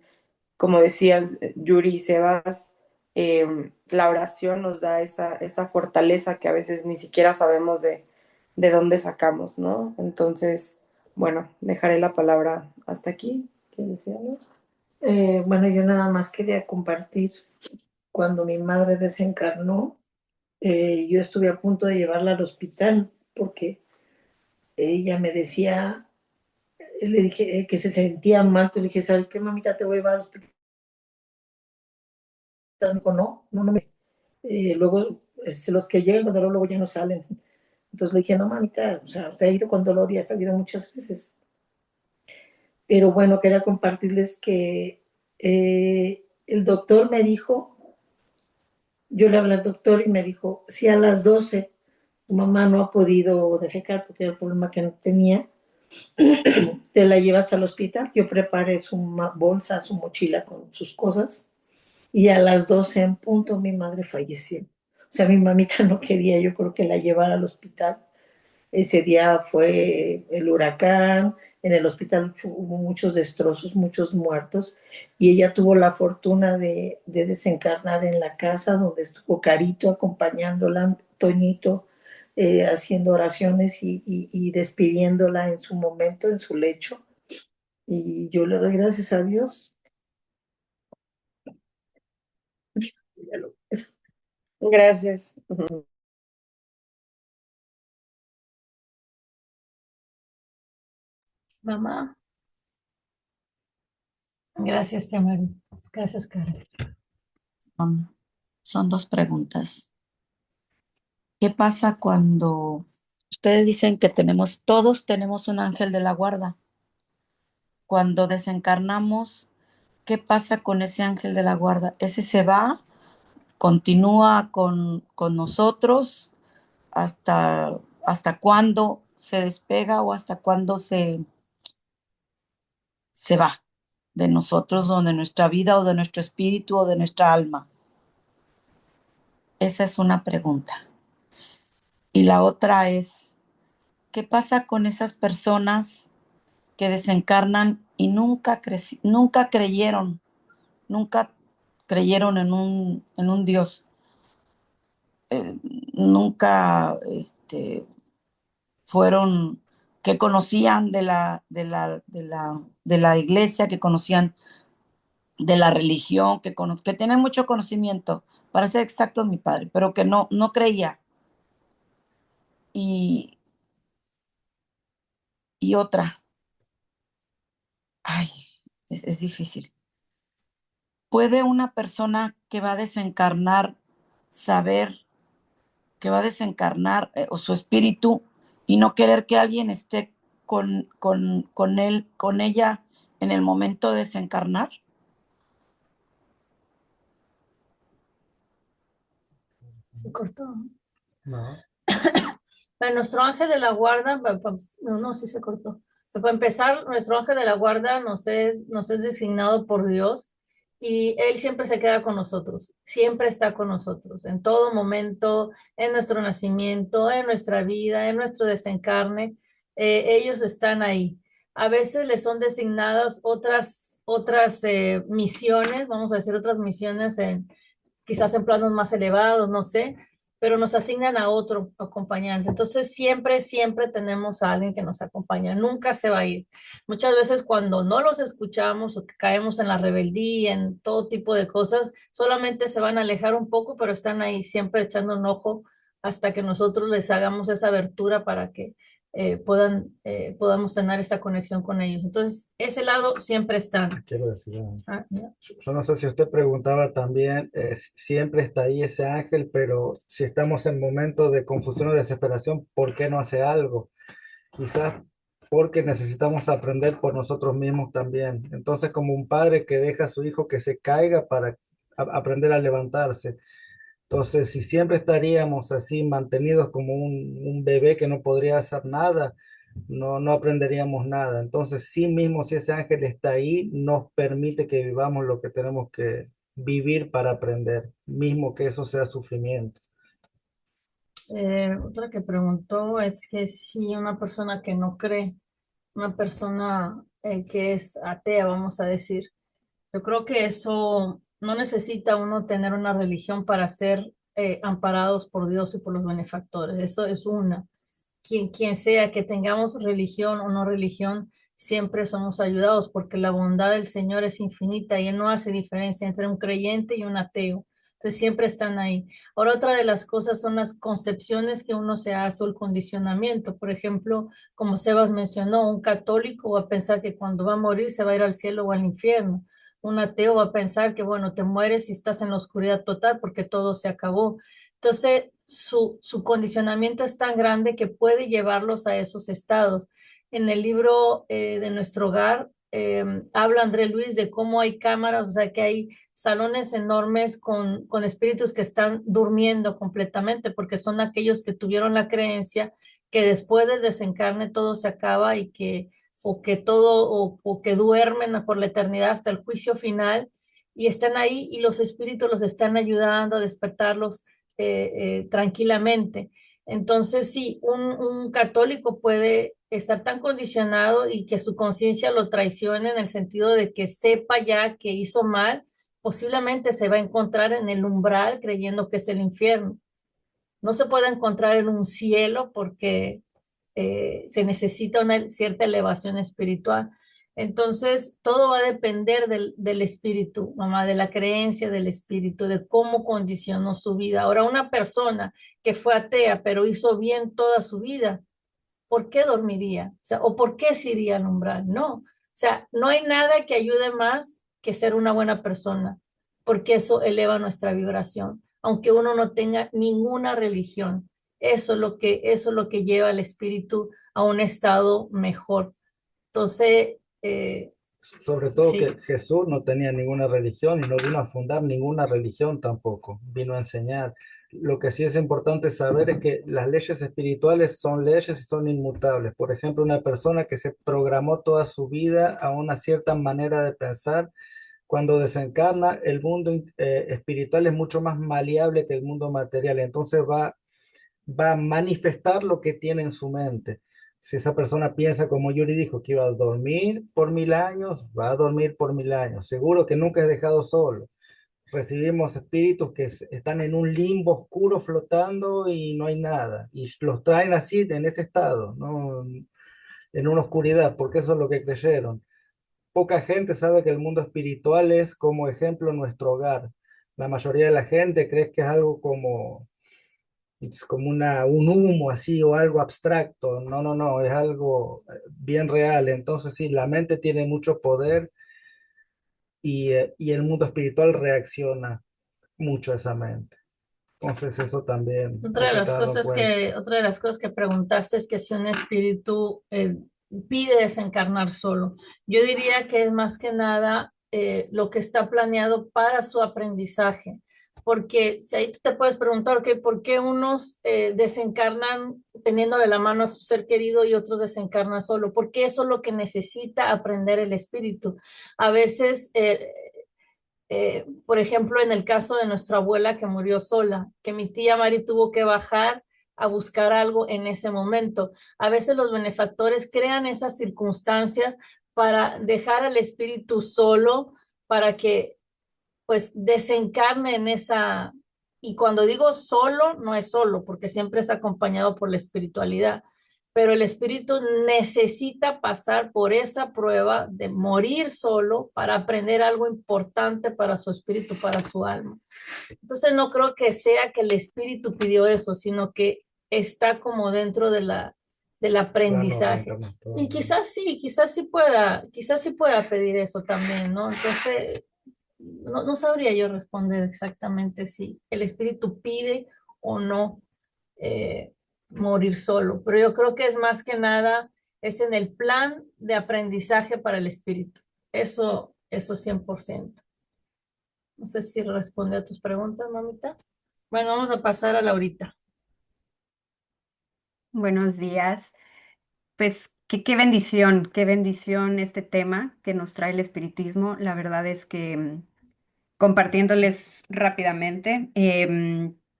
H: como decías Yuri y Sebas, la oración nos da esa fortaleza que a veces ni siquiera sabemos de dónde sacamos, ¿no? Entonces, bueno, dejaré la palabra hasta aquí. ¿Quieres decir algo?
D: Bueno, yo nada más quería compartir cuando mi madre desencarnó, yo estuve a punto de llevarla al hospital porque ella me decía, le dije que se sentía mal, le dije, ¿sabes qué, mamita? Te voy a llevar al hospital. Me dijo, no, no, no me. Luego, los que llegan con dolor luego ya no salen. Entonces le dije, no, mamita, o sea, usted ha ido con dolor y ha salido muchas veces. Pero bueno, quería compartirles que el doctor me dijo, yo le hablé al doctor y me dijo, si a las 12 tu mamá no ha podido defecar porque era el problema que no tenía, te la llevas al hospital. Yo preparé su bolsa, su mochila con sus cosas y a las 12 en punto mi madre falleció. O sea, mi mamita no quería, yo creo que la llevara al hospital. Ese día fue el huracán, en el hospital hubo muchos destrozos, muchos muertos, y ella tuvo la fortuna de desencarnar en la casa donde estuvo Carito acompañándola, Toñito, haciendo oraciones y despidiéndola en su momento, en su lecho. Y yo le doy gracias a Dios.
H: Gracias.
D: Mamá, gracias, Tamara. Gracias, Karen.
I: Son dos preguntas. ¿Qué pasa cuando ustedes dicen que todos tenemos un ángel de la guarda? Cuando desencarnamos, ¿qué pasa con ese ángel de la guarda? ¿Ese se va? ¿Continúa con nosotros? ¿Hasta cuándo se despega o hasta cuándo se va de nosotros o de nuestra vida o de nuestro espíritu o de nuestra alma? Esa es una pregunta. Y la otra es, ¿qué pasa con esas personas que desencarnan y nunca creyeron en un Dios? Nunca fueron, que conocían de la iglesia, que conocían de la religión, que tenían mucho conocimiento, para ser exacto, mi padre, pero que no creía. Y otra, ay, es difícil. ¿Puede una persona que va a desencarnar saber que va a desencarnar o su espíritu y no querer que alguien esté con él, con ella en el momento de desencarnar?
D: Se cortó.
C: No.
D: Bueno, nuestro ángel de la guarda, no, sí se cortó. Para empezar, nuestro ángel de la guarda nos es designado por Dios y Él siempre se queda con nosotros, siempre está con nosotros, en todo momento, en nuestro nacimiento, en nuestra vida, en nuestro desencarne, ellos están ahí. A veces les son designadas otras misiones, vamos a decir otras misiones quizás en planos más elevados, no sé, pero nos asignan a otro acompañante. Entonces, siempre tenemos a alguien que nos acompaña, nunca se va a ir. Muchas veces cuando no los escuchamos o que caemos en la rebeldía, en todo tipo de cosas, solamente se van a alejar un poco, pero están ahí siempre echando un ojo hasta que nosotros les hagamos esa abertura para que podamos tener esa conexión con ellos. Entonces, ese lado siempre está.
C: Quiero decir,
D: Ya.
C: yo no sé si usted preguntaba también, siempre está ahí ese ángel, pero si estamos en momentos de confusión o desesperación, ¿por qué no hace algo? Quizás porque necesitamos aprender por nosotros mismos también. Entonces, como un padre que deja a su hijo que se caiga para aprender a levantarse. Entonces, si siempre estaríamos así mantenidos como un bebé que no podría hacer nada, no aprenderíamos nada. Entonces, sí mismo, si ese ángel está ahí, nos permite que vivamos lo que tenemos que vivir para aprender, mismo que eso sea sufrimiento.
D: Otra que preguntó es que si una persona que no cree, una persona que es atea, vamos a decir, yo creo que eso No necesita uno tener una religión para ser amparados por Dios y por los benefactores. Eso es una. Quien sea que tengamos religión o no religión, siempre somos ayudados porque la bondad del Señor es infinita y Él no hace diferencia entre un creyente y un ateo. Entonces siempre están ahí. Ahora, otra de las cosas son las concepciones que uno se hace o el condicionamiento. Por ejemplo, como Sebas mencionó, un católico va a pensar que cuando va a morir se va a ir al cielo o al infierno. Un ateo va a pensar que, bueno, te mueres y estás en la oscuridad total porque todo se acabó. Entonces, su condicionamiento es tan grande que puede llevarlos a esos estados. En el libro de Nuestro Hogar, habla André Luis de cómo hay cámaras, o sea, que hay salones enormes con espíritus que están durmiendo completamente, porque son aquellos que tuvieron la creencia que después del desencarne todo se acaba y que, o que todo, o que duermen por la eternidad hasta el juicio final y están ahí y los espíritus los están ayudando a despertarlos tranquilamente. Entonces, sí, un católico puede estar tan condicionado y que su conciencia lo traicione en el sentido de que sepa ya que hizo mal, posiblemente se va a encontrar en el umbral creyendo que es el infierno. No se puede encontrar en un cielo porque se necesita una cierta elevación espiritual. Entonces, todo va a depender del espíritu, mamá, de la creencia del espíritu, de cómo condicionó su vida. Ahora, una persona que fue atea, pero hizo bien toda su vida, ¿por qué dormiría? O sea, ¿o por qué se iría al umbral? No. O sea, no hay nada que ayude más que ser una buena persona, porque eso eleva nuestra vibración, aunque uno no tenga ninguna religión. Eso es lo que lleva al espíritu a un estado mejor. Entonces,
C: Sobre todo que
D: sí,
C: Jesús no tenía ninguna religión y no vino a fundar ninguna religión tampoco, vino a enseñar. Lo que sí es importante saber es que las leyes espirituales son leyes y son inmutables. Por ejemplo, una persona que se programó toda su vida a una cierta manera de pensar, cuando desencarna, el mundo espiritual es mucho más maleable que el mundo material. Entonces va a manifestar lo que tiene en su mente. Si esa persona piensa, como Yuri dijo, que iba a dormir por 1000 años, va a dormir por 1000 años. Seguro que nunca es dejado solo. Recibimos espíritus que están en un limbo oscuro flotando y no hay nada. Y los traen así, en ese estado, ¿no? En una oscuridad, porque eso es lo que creyeron. Poca gente sabe que el mundo espiritual es, como ejemplo, nuestro hogar. La mayoría de la gente cree que es algo como es como un humo así o algo abstracto. No, no, no, es algo bien real. Entonces sí, la mente tiene mucho poder y el mundo espiritual reacciona mucho a esa mente. Entonces eso también hay que tenerlo en cuenta.
D: otra de las cosas que preguntaste es que si un espíritu pide desencarnar solo. Yo diría que es más que nada lo que está planeado para su aprendizaje. Porque si ahí tú te puedes preguntar, ok, ¿por qué unos desencarnan teniéndole la mano a su ser querido y otros desencarnan solo? Porque eso es lo que necesita aprender el espíritu. A veces por ejemplo, en el caso de nuestra abuela que murió sola, que mi tía Mari tuvo que bajar a buscar algo en ese momento. A veces los benefactores crean esas circunstancias para dejar al espíritu solo, para que pues desencarne en esa, y cuando digo solo, no es solo, porque siempre es acompañado por la espiritualidad, pero el espíritu necesita pasar por esa prueba de morir solo para aprender algo importante para su espíritu, para su alma. Entonces no creo que sea que el espíritu pidió eso, sino que está como dentro de del
C: Plano
D: aprendizaje. Y
C: reencarnatorio.
D: quizás sí pueda pedir eso también, ¿no? Entonces, no sabría yo responder exactamente si el espíritu pide o no eh, morir solo, pero yo creo que es más que nada, es en el plan de aprendizaje para el espíritu. Eso 100%. No sé si responde a tus preguntas, mamita. Bueno, vamos a pasar a Laurita.
E: Buenos días. Pues qué bendición este tema que nos trae el espiritismo. La verdad es que compartiéndoles rápidamente,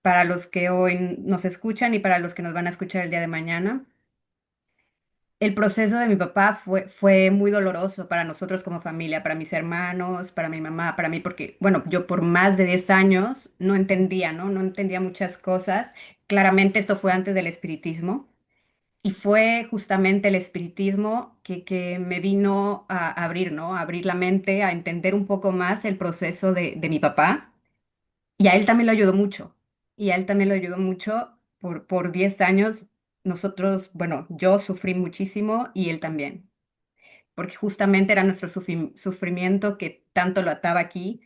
E: para los que hoy nos escuchan y para los que nos van a escuchar el día de mañana, el proceso de mi papá fue muy doloroso para nosotros como familia, para mis hermanos, para mi mamá, para mí, porque, bueno, yo por más de 10 años no entendía, ¿no? No entendía muchas cosas. Claramente esto fue antes del espiritismo. Y fue justamente el espiritismo que me vino a abrir, ¿no? A abrir la mente, a entender un poco más el proceso de mi papá. Y a él también lo ayudó mucho. Y a él también lo ayudó mucho por 10 años. Nosotros, bueno, yo sufrí muchísimo y él también, porque justamente era nuestro sufrimiento que tanto lo ataba aquí,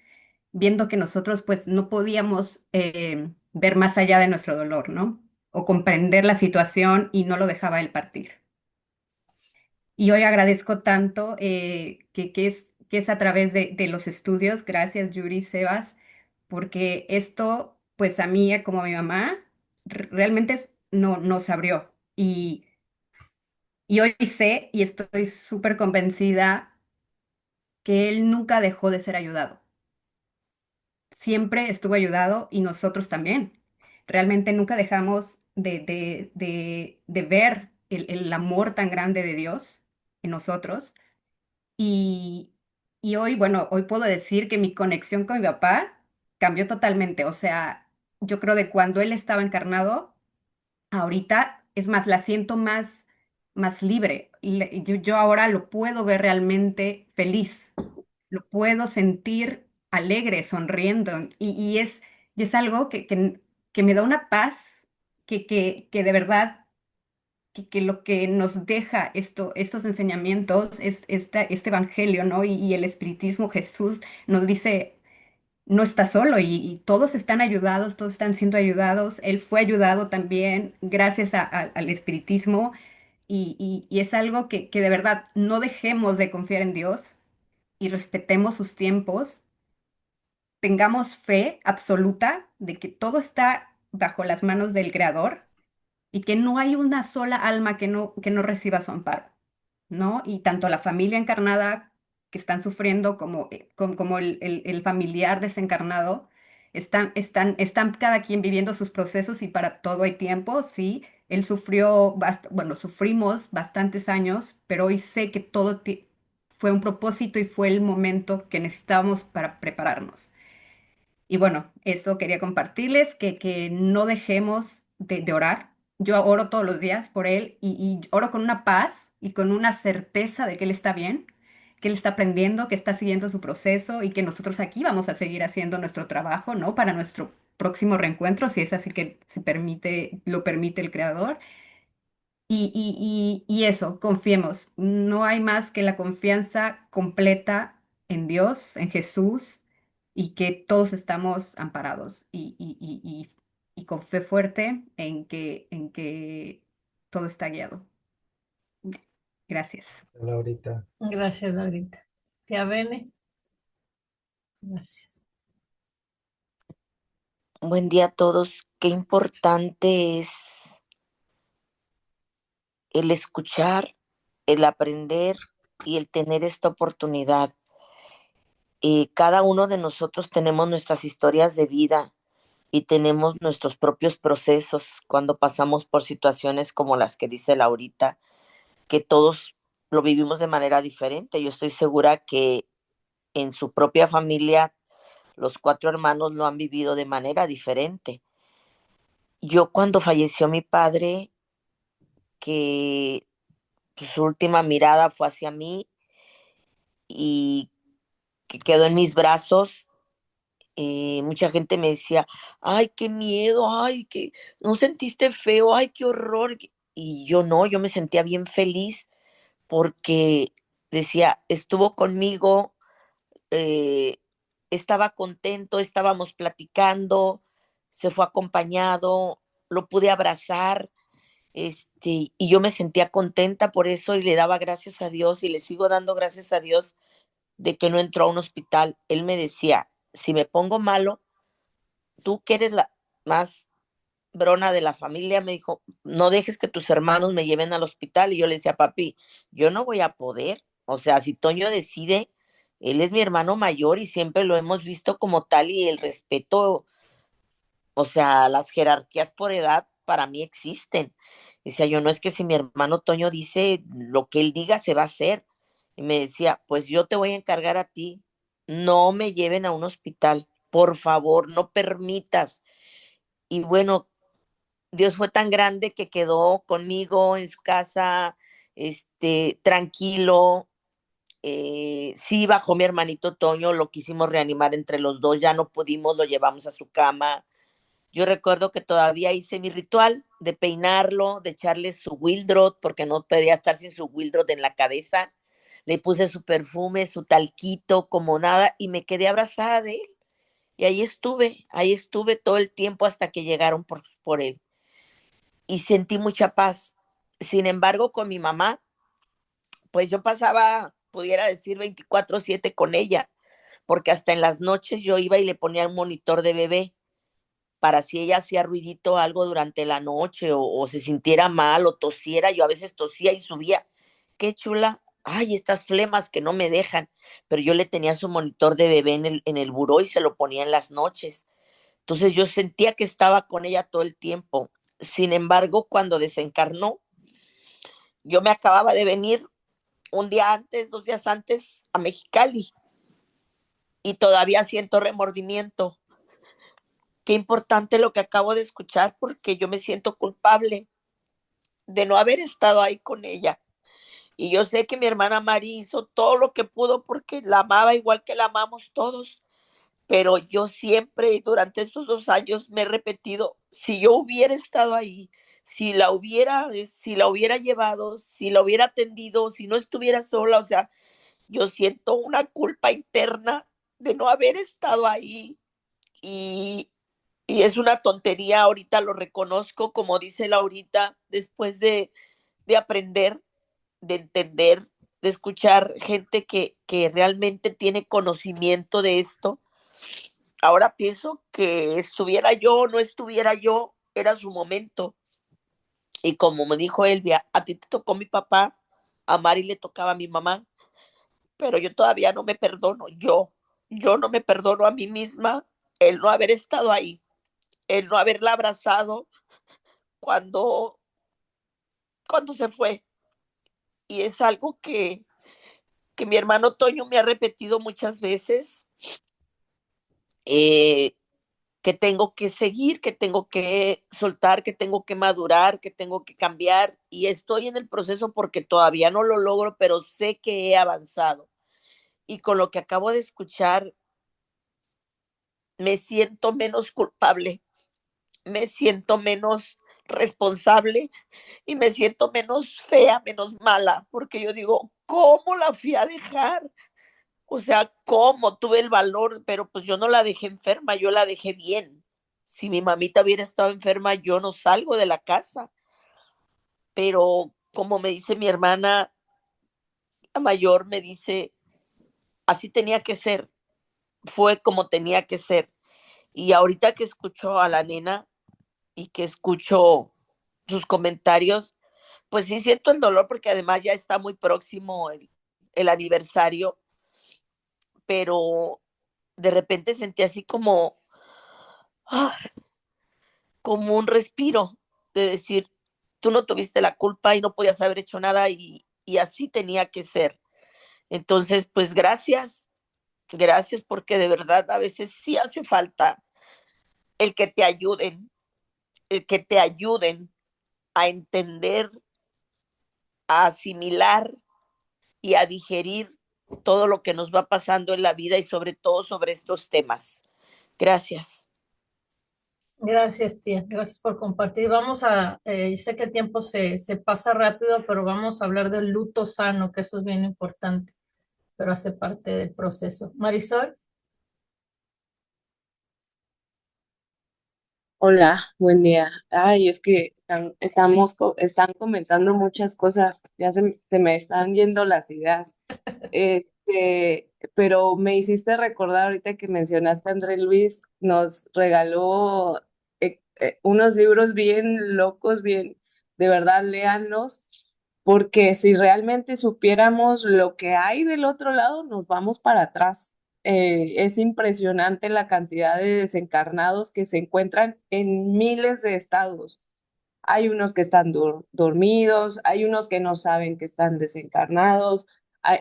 E: viendo que nosotros pues no podíamos ver más allá de nuestro dolor, ¿no? O comprender la situación y no lo dejaba él partir. Y hoy agradezco tanto que es a través de los estudios, gracias Yuri, Sebas, porque esto, pues a mí, como a mi mamá, realmente no, nos abrió. Y hoy sé y estoy súper convencida que él nunca dejó de ser ayudado. Siempre estuvo ayudado y nosotros también. Realmente nunca dejamos de ver el amor tan grande de Dios en nosotros. Y, y hoy, bueno, hoy puedo decir que mi conexión con mi papá cambió totalmente. O sea, yo creo de cuando él estaba encarnado, ahorita, es más, la siento más libre. Yo ahora lo puedo ver realmente feliz, lo puedo sentir alegre, sonriendo. Y es algo que me da una paz que de verdad que lo que nos deja estos enseñamientos es este evangelio, ¿no? Y el espiritismo, Jesús nos dice, no está solo y todos están ayudados, todos están siendo ayudados. Él fue ayudado también gracias al espiritismo y es algo que de verdad no dejemos de confiar en Dios y respetemos sus tiempos, tengamos fe absoluta de que todo está bajo las manos del Creador y que no hay una sola alma que no reciba su amparo, ¿no? Y tanto la familia encarnada que están sufriendo como el familiar desencarnado, están cada quien viviendo sus procesos y para todo hay tiempo, sí. Él sufrió, bueno, sufrimos bastantes años, pero hoy sé que todo fue un propósito y fue el momento que necesitábamos para prepararnos. Y bueno, eso quería compartirles, que no dejemos de orar. Yo oro todos los días por él y oro con una paz y con una certeza de que él está bien, que él está aprendiendo, que está siguiendo su proceso y que nosotros aquí vamos a seguir haciendo nuestro trabajo, ¿no? Para nuestro próximo reencuentro, si es así que se permite, lo permite el Creador. Y eso, confiemos. No hay más que la confianza completa en Dios, en Jesús, y que todos estamos amparados y con fe fuerte en que todo está guiado. Gracias.
C: Laurita.
D: Gracias, Laurita. Tía Bene, gracias.
J: Buen día a todos. Qué importante es el escuchar, el aprender y el tener esta oportunidad. Cada uno de nosotros tenemos nuestras historias de vida y tenemos nuestros propios procesos cuando pasamos por situaciones como las que dice Laurita, que todos lo vivimos de manera diferente. Yo estoy segura que en su propia familia los 4 hermanos lo han vivido de manera diferente. Yo cuando falleció mi padre, que su última mirada fue hacia mí y que quedó en mis brazos, mucha gente me decía, ay, qué miedo, ay, que no sentiste feo, ay, qué horror. Y yo no, yo me sentía bien feliz porque decía, estuvo conmigo, eh, estaba contento, estábamos platicando, se fue acompañado, lo pude abrazar, y yo me sentía contenta por eso y le daba gracias a Dios y le sigo dando gracias a Dios de que no entró a un hospital. Él me decía, si me pongo malo, tú que eres la más brona de la familia, me dijo, no dejes que tus hermanos me lleven al hospital. Y yo le decía, papi, yo no voy a poder. O sea, si Toño decide, él es mi hermano mayor y siempre lo hemos visto como tal y el respeto, o sea, las jerarquías por edad para mí existen. Decía yo, no es que si mi hermano Toño dice lo que él diga, se va a hacer. Y me decía, pues yo te voy a encargar a ti, no me lleven a un hospital, por favor, no permitas. Y bueno, Dios fue tan grande que quedó conmigo en su casa, tranquilo. Sí, bajó mi hermanito Toño, lo quisimos reanimar entre los dos, ya no pudimos, lo llevamos a su cama. Yo recuerdo que todavía hice mi ritual de peinarlo, de echarle su Wildrot, porque no podía estar sin su Wildrot en la cabeza. Le puse su perfume, su talquito, como nada, y me quedé abrazada de él. Y ahí estuve todo el tiempo hasta que llegaron por él. Y sentí mucha paz. Sin embargo, con mi mamá, pues yo pasaba, pudiera decir, 24/7 con ella, porque hasta en las noches yo iba y le ponía un monitor de bebé para si ella hacía ruidito algo durante la noche o se sintiera mal o tosiera, yo a veces tosía y subía, qué chula, ay, estas flemas que no me dejan, pero yo le tenía su monitor de bebé en el buró y se lo ponía en las noches. Entonces yo sentía que estaba con ella todo el tiempo. Sin embargo, cuando desencarnó, yo me acababa de venir un día antes, 2 días antes a Mexicali y todavía siento remordimiento. Qué importante lo que acabo de escuchar porque yo me siento culpable de no haber estado ahí con ella. Y yo sé que mi hermana Mari hizo todo lo que pudo porque la amaba igual que la amamos todos. Pero yo siempre durante estos 2 años me he repetido, si yo hubiera estado ahí, si la hubiera llevado, si la hubiera atendido, si no estuviera sola, o sea, yo siento una culpa interna de no haber estado ahí y, y es una tontería, ahorita lo reconozco, como dice Laurita, después de aprender, de entender, de escuchar gente que realmente tiene conocimiento de esto. Ahora pienso que estuviera yo o no estuviera yo, era su momento. Y como me dijo Elvia, a ti te tocó mi papá, a Mari le tocaba a mi mamá, pero yo todavía no me perdono, yo no me perdono a mí misma el no haber estado ahí, el no haberla abrazado cuando, cuando se fue. Y es algo que mi hermano Toño me ha repetido muchas veces, eh, que tengo que seguir, que tengo que soltar, que tengo que madurar, que tengo que cambiar. Y estoy en el proceso porque todavía no lo logro, pero sé que he avanzado. Y con lo que acabo de escuchar, me siento menos culpable, me siento menos responsable y me siento menos fea, menos mala, porque yo digo, ¿cómo la fui a dejar? O sea, ¿cómo? Tuve el valor, pero pues yo no la dejé enferma, yo la dejé bien. Si mi mamita hubiera estado enferma, yo no salgo de la casa. Pero como me dice mi hermana, la mayor, me dice, así tenía que ser, fue como tenía que ser. Y ahorita que escucho a la nena y que escucho sus comentarios, pues sí siento el dolor porque además ya está muy próximo el aniversario, pero de repente sentí así ah, como un respiro de decir, tú no tuviste la culpa y no podías haber hecho nada y así tenía que ser. Entonces, pues gracias porque de verdad a veces sí hace falta el que te ayuden, el que te ayuden a entender, a asimilar y a digerir todo lo que nos va pasando en la vida y sobre todo sobre estos temas. Gracias.
D: Gracias, tía. Gracias por compartir. Yo sé que el tiempo se pasa rápido, pero vamos a hablar del luto sano, que eso es bien importante, pero hace parte del proceso. Marisol.
A: Hola, buen día. Ay, es que están comentando muchas cosas, ya se me están yendo las ideas. Pero me hiciste recordar ahorita que mencionaste a André Luis, nos regaló unos libros bien locos, bien, de verdad, léanlos, porque si realmente supiéramos lo que hay del otro lado, nos vamos para atrás. Es impresionante la cantidad de desencarnados que se encuentran en miles de estados. Hay unos que están dormidos, hay unos que no saben que están desencarnados,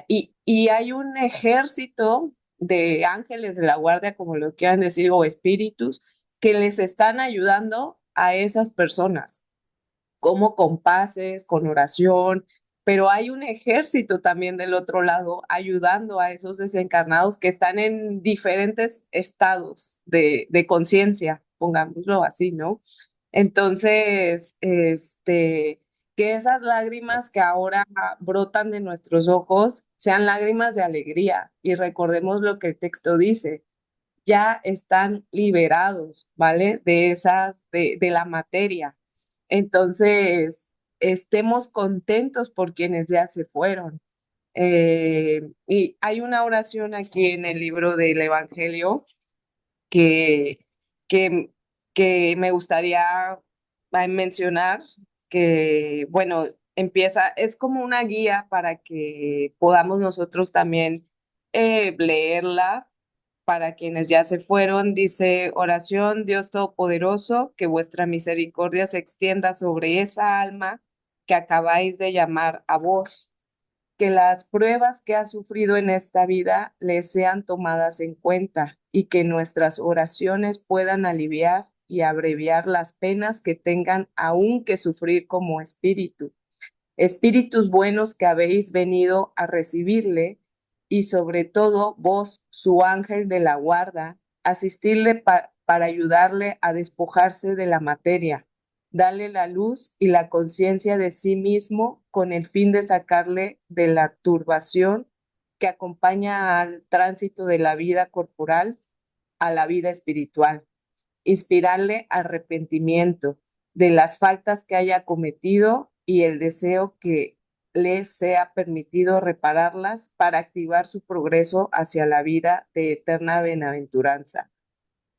A: y hay un ejército de ángeles de la guardia, como lo quieran decir, o espíritus, que les están ayudando a esas personas como con pases, con oración, pero hay un ejército también del otro lado ayudando a esos desencarnados que están en diferentes estados de conciencia, pongámoslo así, ¿no? Entonces, que esas lágrimas que ahora brotan de nuestros ojos sean lágrimas de alegría y recordemos lo que el texto dice, ya están liberados, ¿vale? De la materia. Entonces, estemos contentos por quienes ya se fueron. Y hay una oración aquí en el libro del Evangelio que, que, que me gustaría mencionar, que, bueno, empieza, es como una guía para que podamos nosotros también leerla para quienes ya se fueron. Dice, oración, Dios Todopoderoso, que vuestra misericordia se extienda sobre esa alma que acabáis de llamar a vos, que las pruebas que ha sufrido en esta vida le sean tomadas en cuenta y que nuestras oraciones puedan aliviar y abreviar las penas que tengan aún que sufrir como espíritu. Espíritus buenos que habéis venido a recibirle y sobre todo vos, su ángel de la guarda, asistirle para ayudarle a despojarse de la materia, darle la luz y la conciencia de sí mismo con el fin de sacarle de la turbación que acompaña al tránsito de la vida corporal a la vida espiritual, inspirarle arrepentimiento de las faltas que haya cometido y el deseo que le sea permitido repararlas para activar su progreso hacia la vida de eterna bienaventuranza.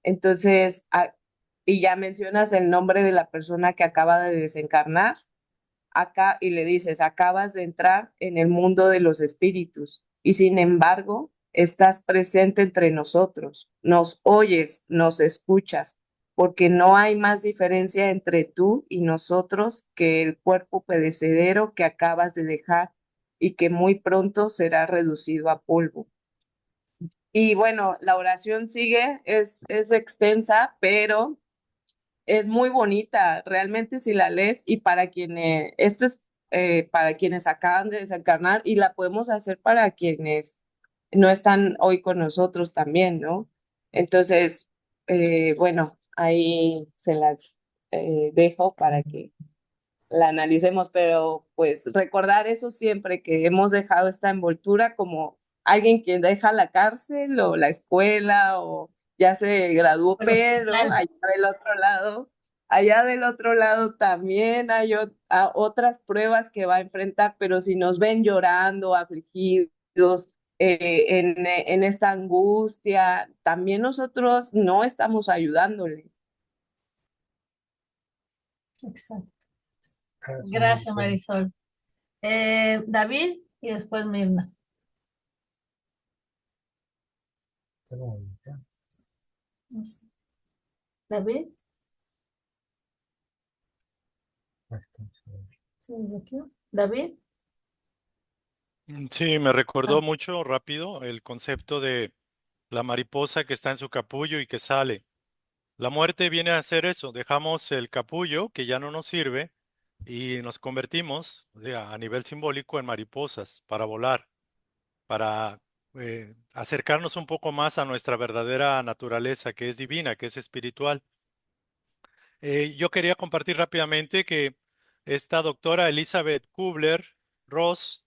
A: Entonces, y ya mencionas el nombre de la persona que acaba de desencarnar acá y le dices, acabas de entrar en el mundo de los espíritus y sin embargo estás presente entre nosotros, nos oyes, nos escuchas, porque no hay más diferencia entre tú y nosotros que el cuerpo perecedero que acabas de dejar y que muy pronto será reducido a polvo. Y bueno, la oración sigue, es extensa, pero es muy bonita, realmente si la lees y para quienes, esto es para quienes acaban de desencarnar y la podemos hacer para quienes no están hoy con nosotros también, ¿no? Entonces, bueno, ahí se las dejo para que la analicemos, pero pues recordar eso siempre que hemos dejado esta envoltura como alguien que deja la cárcel o la escuela o ya se graduó,
D: El
A: pero
D: hospital.
A: allá del otro lado también hay otras pruebas que va a enfrentar, pero si nos ven llorando, afligidos, en esta angustia, también nosotros no estamos ayudándole.
D: Exacto.
C: Gracias,
D: Gracias,
C: Marisol.
D: Marisol. David y después Mirna.
C: Qué bonito.
D: No sé. David, ¿se desbloqueó? David.
B: Sí, me recordó
D: Ah,
B: mucho rápido el concepto de la mariposa que está en su capullo y que sale. La muerte viene a hacer eso, dejamos el capullo que ya no nos sirve y nos convertimos, o sea, a nivel simbólico, en mariposas para volar, para acercarnos un poco más a nuestra verdadera naturaleza, que es divina, que es espiritual. Yo quería compartir rápidamente que esta doctora Elizabeth Kubler-Ross,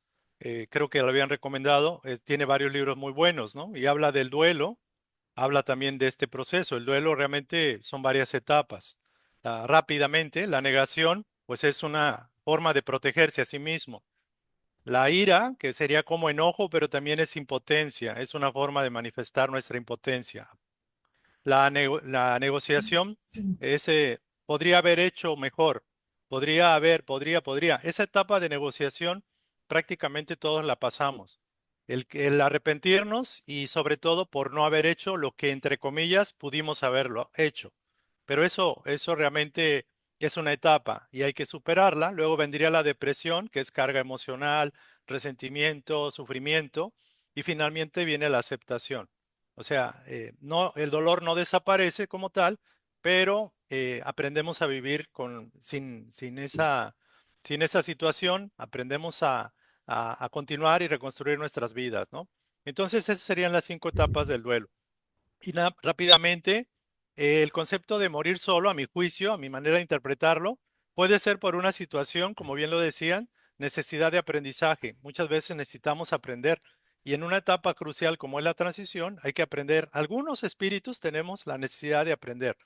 B: creo que la habían recomendado, tiene varios libros muy buenos, ¿no? Y habla del duelo, habla también de este proceso. El duelo realmente son varias etapas. Rápidamente, la negación, pues es una forma de protegerse a sí mismo. La ira, que sería como enojo, pero también es impotencia, es una forma de manifestar nuestra impotencia. La negociación
D: sí.
B: ese podría haber hecho mejor, podría. Esa etapa de negociación prácticamente todos la pasamos. El arrepentirnos y sobre todo por no haber hecho lo que entre comillas pudimos haberlo hecho. Pero eso realmente que es una etapa y hay que superarla. Luego vendría la depresión, que es carga emocional, resentimiento, sufrimiento, y finalmente viene la aceptación. O sea, no, el dolor no desaparece como tal, pero aprendemos a vivir sin esa situación, aprendemos a continuar y reconstruir nuestras vidas, ¿no? Entonces, esas serían las 5 etapas del duelo. Y rápidamente, el concepto de morir solo, a mi juicio, a mi manera de interpretarlo, puede ser por una situación, como bien lo decían, necesidad de aprendizaje. Muchas veces necesitamos aprender. Y en una etapa crucial como es la transición, hay que aprender. Algunos espíritus tenemos la necesidad de aprender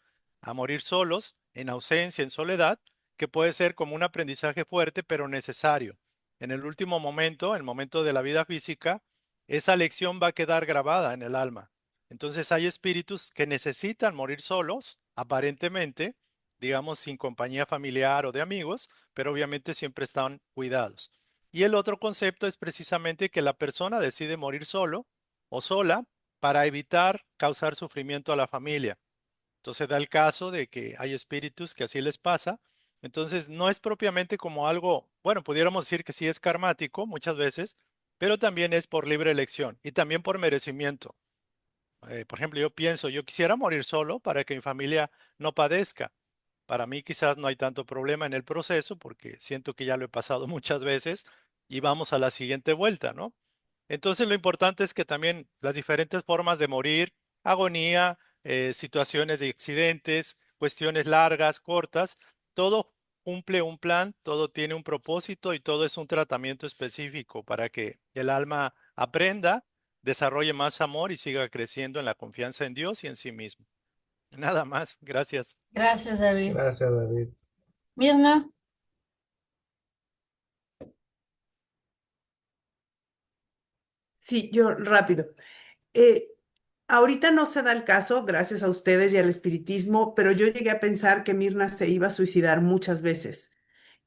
B: a morir solos, en ausencia, en soledad, que puede ser como un aprendizaje fuerte, pero necesario. En el último momento, el momento de la vida física, esa lección va a quedar grabada en el alma. Entonces hay espíritus que necesitan morir solos, aparentemente, digamos, sin compañía familiar o de amigos, pero obviamente siempre están cuidados. Y el otro concepto es precisamente que la persona decide morir solo o sola para evitar causar sufrimiento a la familia. Entonces da el caso de que hay espíritus que así les pasa. Entonces no es propiamente como algo, bueno, pudiéramos decir que sí es karmático muchas veces, pero también es por libre elección y también por merecimiento. Por ejemplo, yo pienso, yo quisiera morir solo para que mi familia no padezca. Para mí quizás no hay tanto problema en el proceso porque siento que ya lo he pasado muchas veces y vamos a la siguiente vuelta, ¿no? Entonces lo importante es que también las diferentes formas de morir, agonía, situaciones de accidentes, cuestiones largas, cortas, todo cumple un plan, todo tiene un propósito y todo es un tratamiento específico para que el alma aprenda, desarrolle más amor y siga creciendo en la confianza en Dios y en sí mismo. Nada más, gracias.
D: Gracias, David.
C: Gracias, David.
D: Mirna,
F: Sí, yo rápido. Eh, Ahorita no se da el caso, gracias a ustedes y al espiritismo, pero yo llegué a pensar que Mirna se iba a suicidar muchas veces.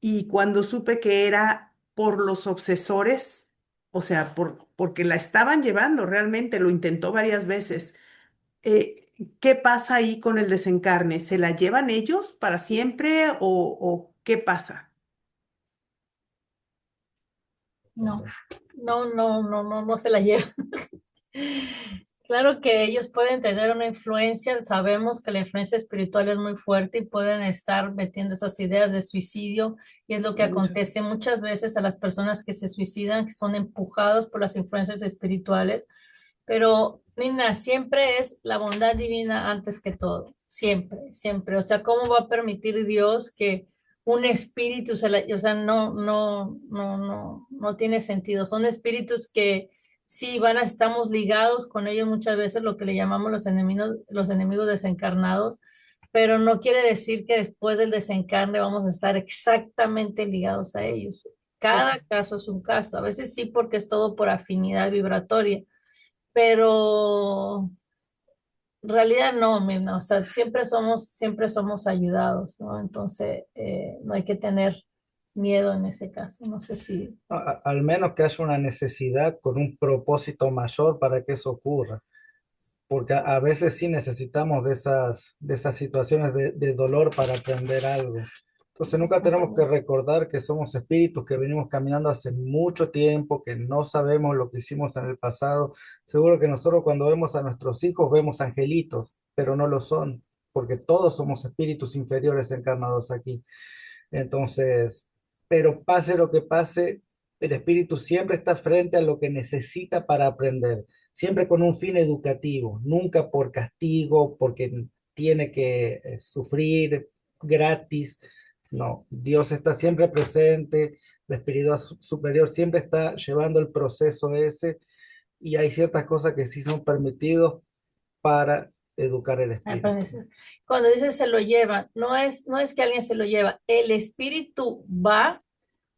F: Y cuando supe que era por los obsesores, o sea, porque la estaban llevando, realmente lo intentó varias veces. eh, ¿Qué pasa ahí con el desencarne? ¿Se la llevan ellos para siempre o qué pasa?
D: no, no se la lleva. Claro que ellos pueden tener una influencia, sabemos que la influencia espiritual es muy fuerte y pueden estar metiendo esas ideas de suicidio y es lo que acontece muchas veces a las personas que se suicidan, que son empujados por las influencias espirituales. Pero, Nina, siempre es la bondad divina antes que todo, siempre, siempre. O sea, ¿cómo va a permitir Dios que un espíritu o sea, no tiene sentido. Son espíritus que sí estamos ligados con ellos muchas veces, lo que le llamamos los enemigos desencarnados, pero no quiere decir que después del desencarne vamos a estar exactamente ligados a ellos. Cada caso es un caso. A veces sí, porque es todo por afinidad vibratoria, pero en realidad no, Mirna, o sea, siempre somos ayudados, ¿no? Entonces, no hay que tener miedo en ese caso. No sé si,
C: Al menos que haya una necesidad con un propósito mayor para que eso ocurra, porque a veces sí necesitamos de esas situaciones de dolor para aprender algo. Entonces nunca tenemos que recordar que somos espíritus que venimos caminando hace mucho tiempo, que no sabemos lo que hicimos en el pasado. Seguro que nosotros cuando vemos a nuestros hijos vemos angelitos, pero no lo son, porque todos somos espíritus inferiores encarnados aquí. Entonces, pero pase lo que pase, el espíritu siempre está frente a lo que necesita para aprender, siempre con un fin educativo, nunca por castigo, porque tiene que sufrir gratis. No, Dios está siempre presente, la espiritualidad superior siempre está llevando el proceso ese y hay ciertas cosas que sí son permitidos para educar el
D: me
C: espíritu.
D: parece. Cuando dice se lo lleva, no es que alguien se lo lleva, el espíritu va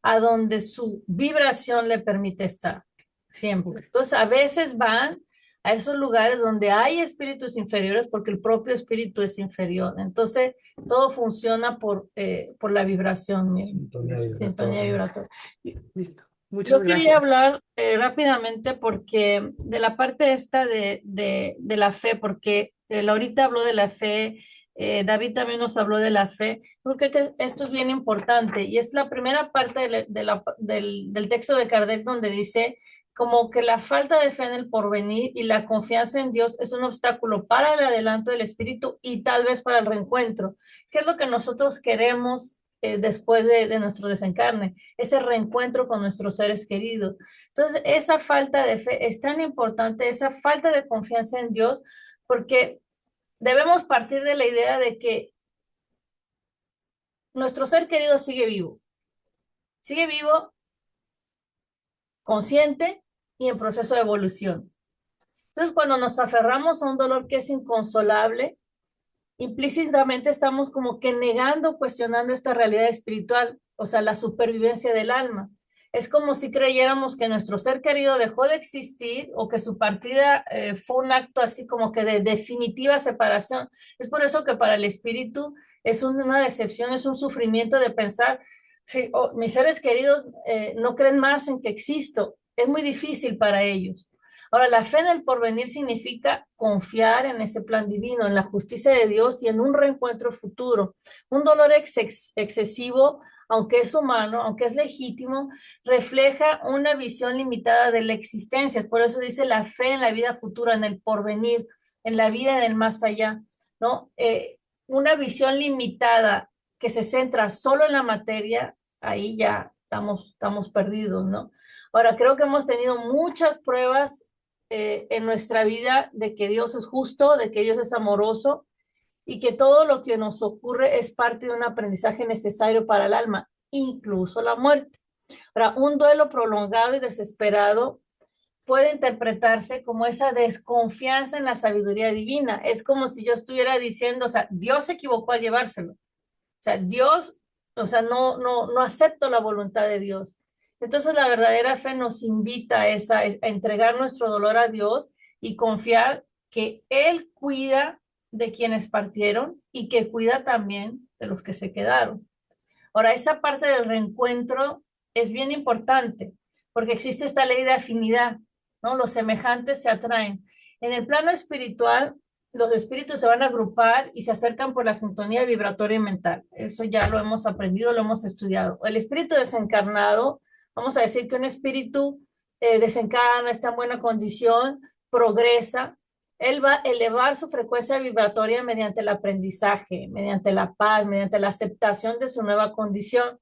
D: a donde su vibración le permite estar, siempre. Entonces, a veces van a esos lugares donde hay espíritus inferiores porque el propio espíritu es inferior. Entonces, todo funciona por la vibración misma, sintonía vibratoria.
F: Listo. Muchas
D: Yo quería
F: gracias.
D: hablar rápidamente porque de la parte esta de la fe, porque él ahorita habló de la fe David también nos habló de la fe, porque esto es bien importante y es la primera parte del texto de Kardec donde dice como que la falta de fe en el porvenir y la confianza en Dios es un obstáculo para el adelanto del espíritu y tal vez para el reencuentro. ¿Qué es lo que nosotros queremos después de nuestro desencarne? Ese reencuentro con nuestros seres queridos. Entonces, esa falta de fe es tan importante, esa falta de confianza en Dios, porque debemos partir de la idea de que nuestro ser querido sigue vivo, consciente y en proceso de evolución. Entonces, cuando nos aferramos a un dolor que es inconsolable, implícitamente estamos como que negando, cuestionando esta realidad espiritual, o sea, la supervivencia del alma. Es como si creyéramos que nuestro ser querido dejó de existir o que su partida fue un acto así como que de definitiva separación. Es por eso que para el espíritu es una decepción, es un sufrimiento de pensar, sí, oh, mis seres queridos no creen más en que existo. Es muy difícil para ellos. Ahora, la fe en el porvenir significa confiar en ese plan divino, en la justicia de Dios y en un reencuentro futuro. Un dolor excesivo, aunque es humano, aunque es legítimo, refleja una visión limitada de la existencia. Por eso dice la fe en la vida futura, en el porvenir, en la vida en el más allá, ¿no? Una visión limitada que se centra solo en la materia, ahí ya estamos perdidos, ¿no? Ahora, creo que hemos tenido muchas pruebas en nuestra vida de que Dios es justo, de que Dios es amoroso y que todo lo que nos ocurre es parte de un aprendizaje necesario para el alma, incluso la muerte. Ahora, un duelo prolongado y desesperado puede interpretarse como esa desconfianza en la sabiduría divina. Es como si yo estuviera diciendo, o sea, Dios se equivocó al llevárselo. O sea, Dios, o sea, no acepto la voluntad de Dios. Entonces la verdadera fe nos invita a entregar nuestro dolor a Dios y confiar que Él cuida de quienes partieron y que cuida también de los que se quedaron. Ahora, esa parte del reencuentro es bien importante porque existe esta ley de afinidad, ¿no? Los semejantes se atraen. En el plano espiritual, los espíritus se van a agrupar y se acercan por la sintonía vibratoria y mental. Eso ya lo hemos aprendido, lo hemos estudiado. El espíritu desencarnado, vamos a decir que un espíritu desencarna, está en buena condición, progresa, él va a elevar su frecuencia vibratoria mediante el aprendizaje, mediante la paz, mediante la aceptación de su nueva condición.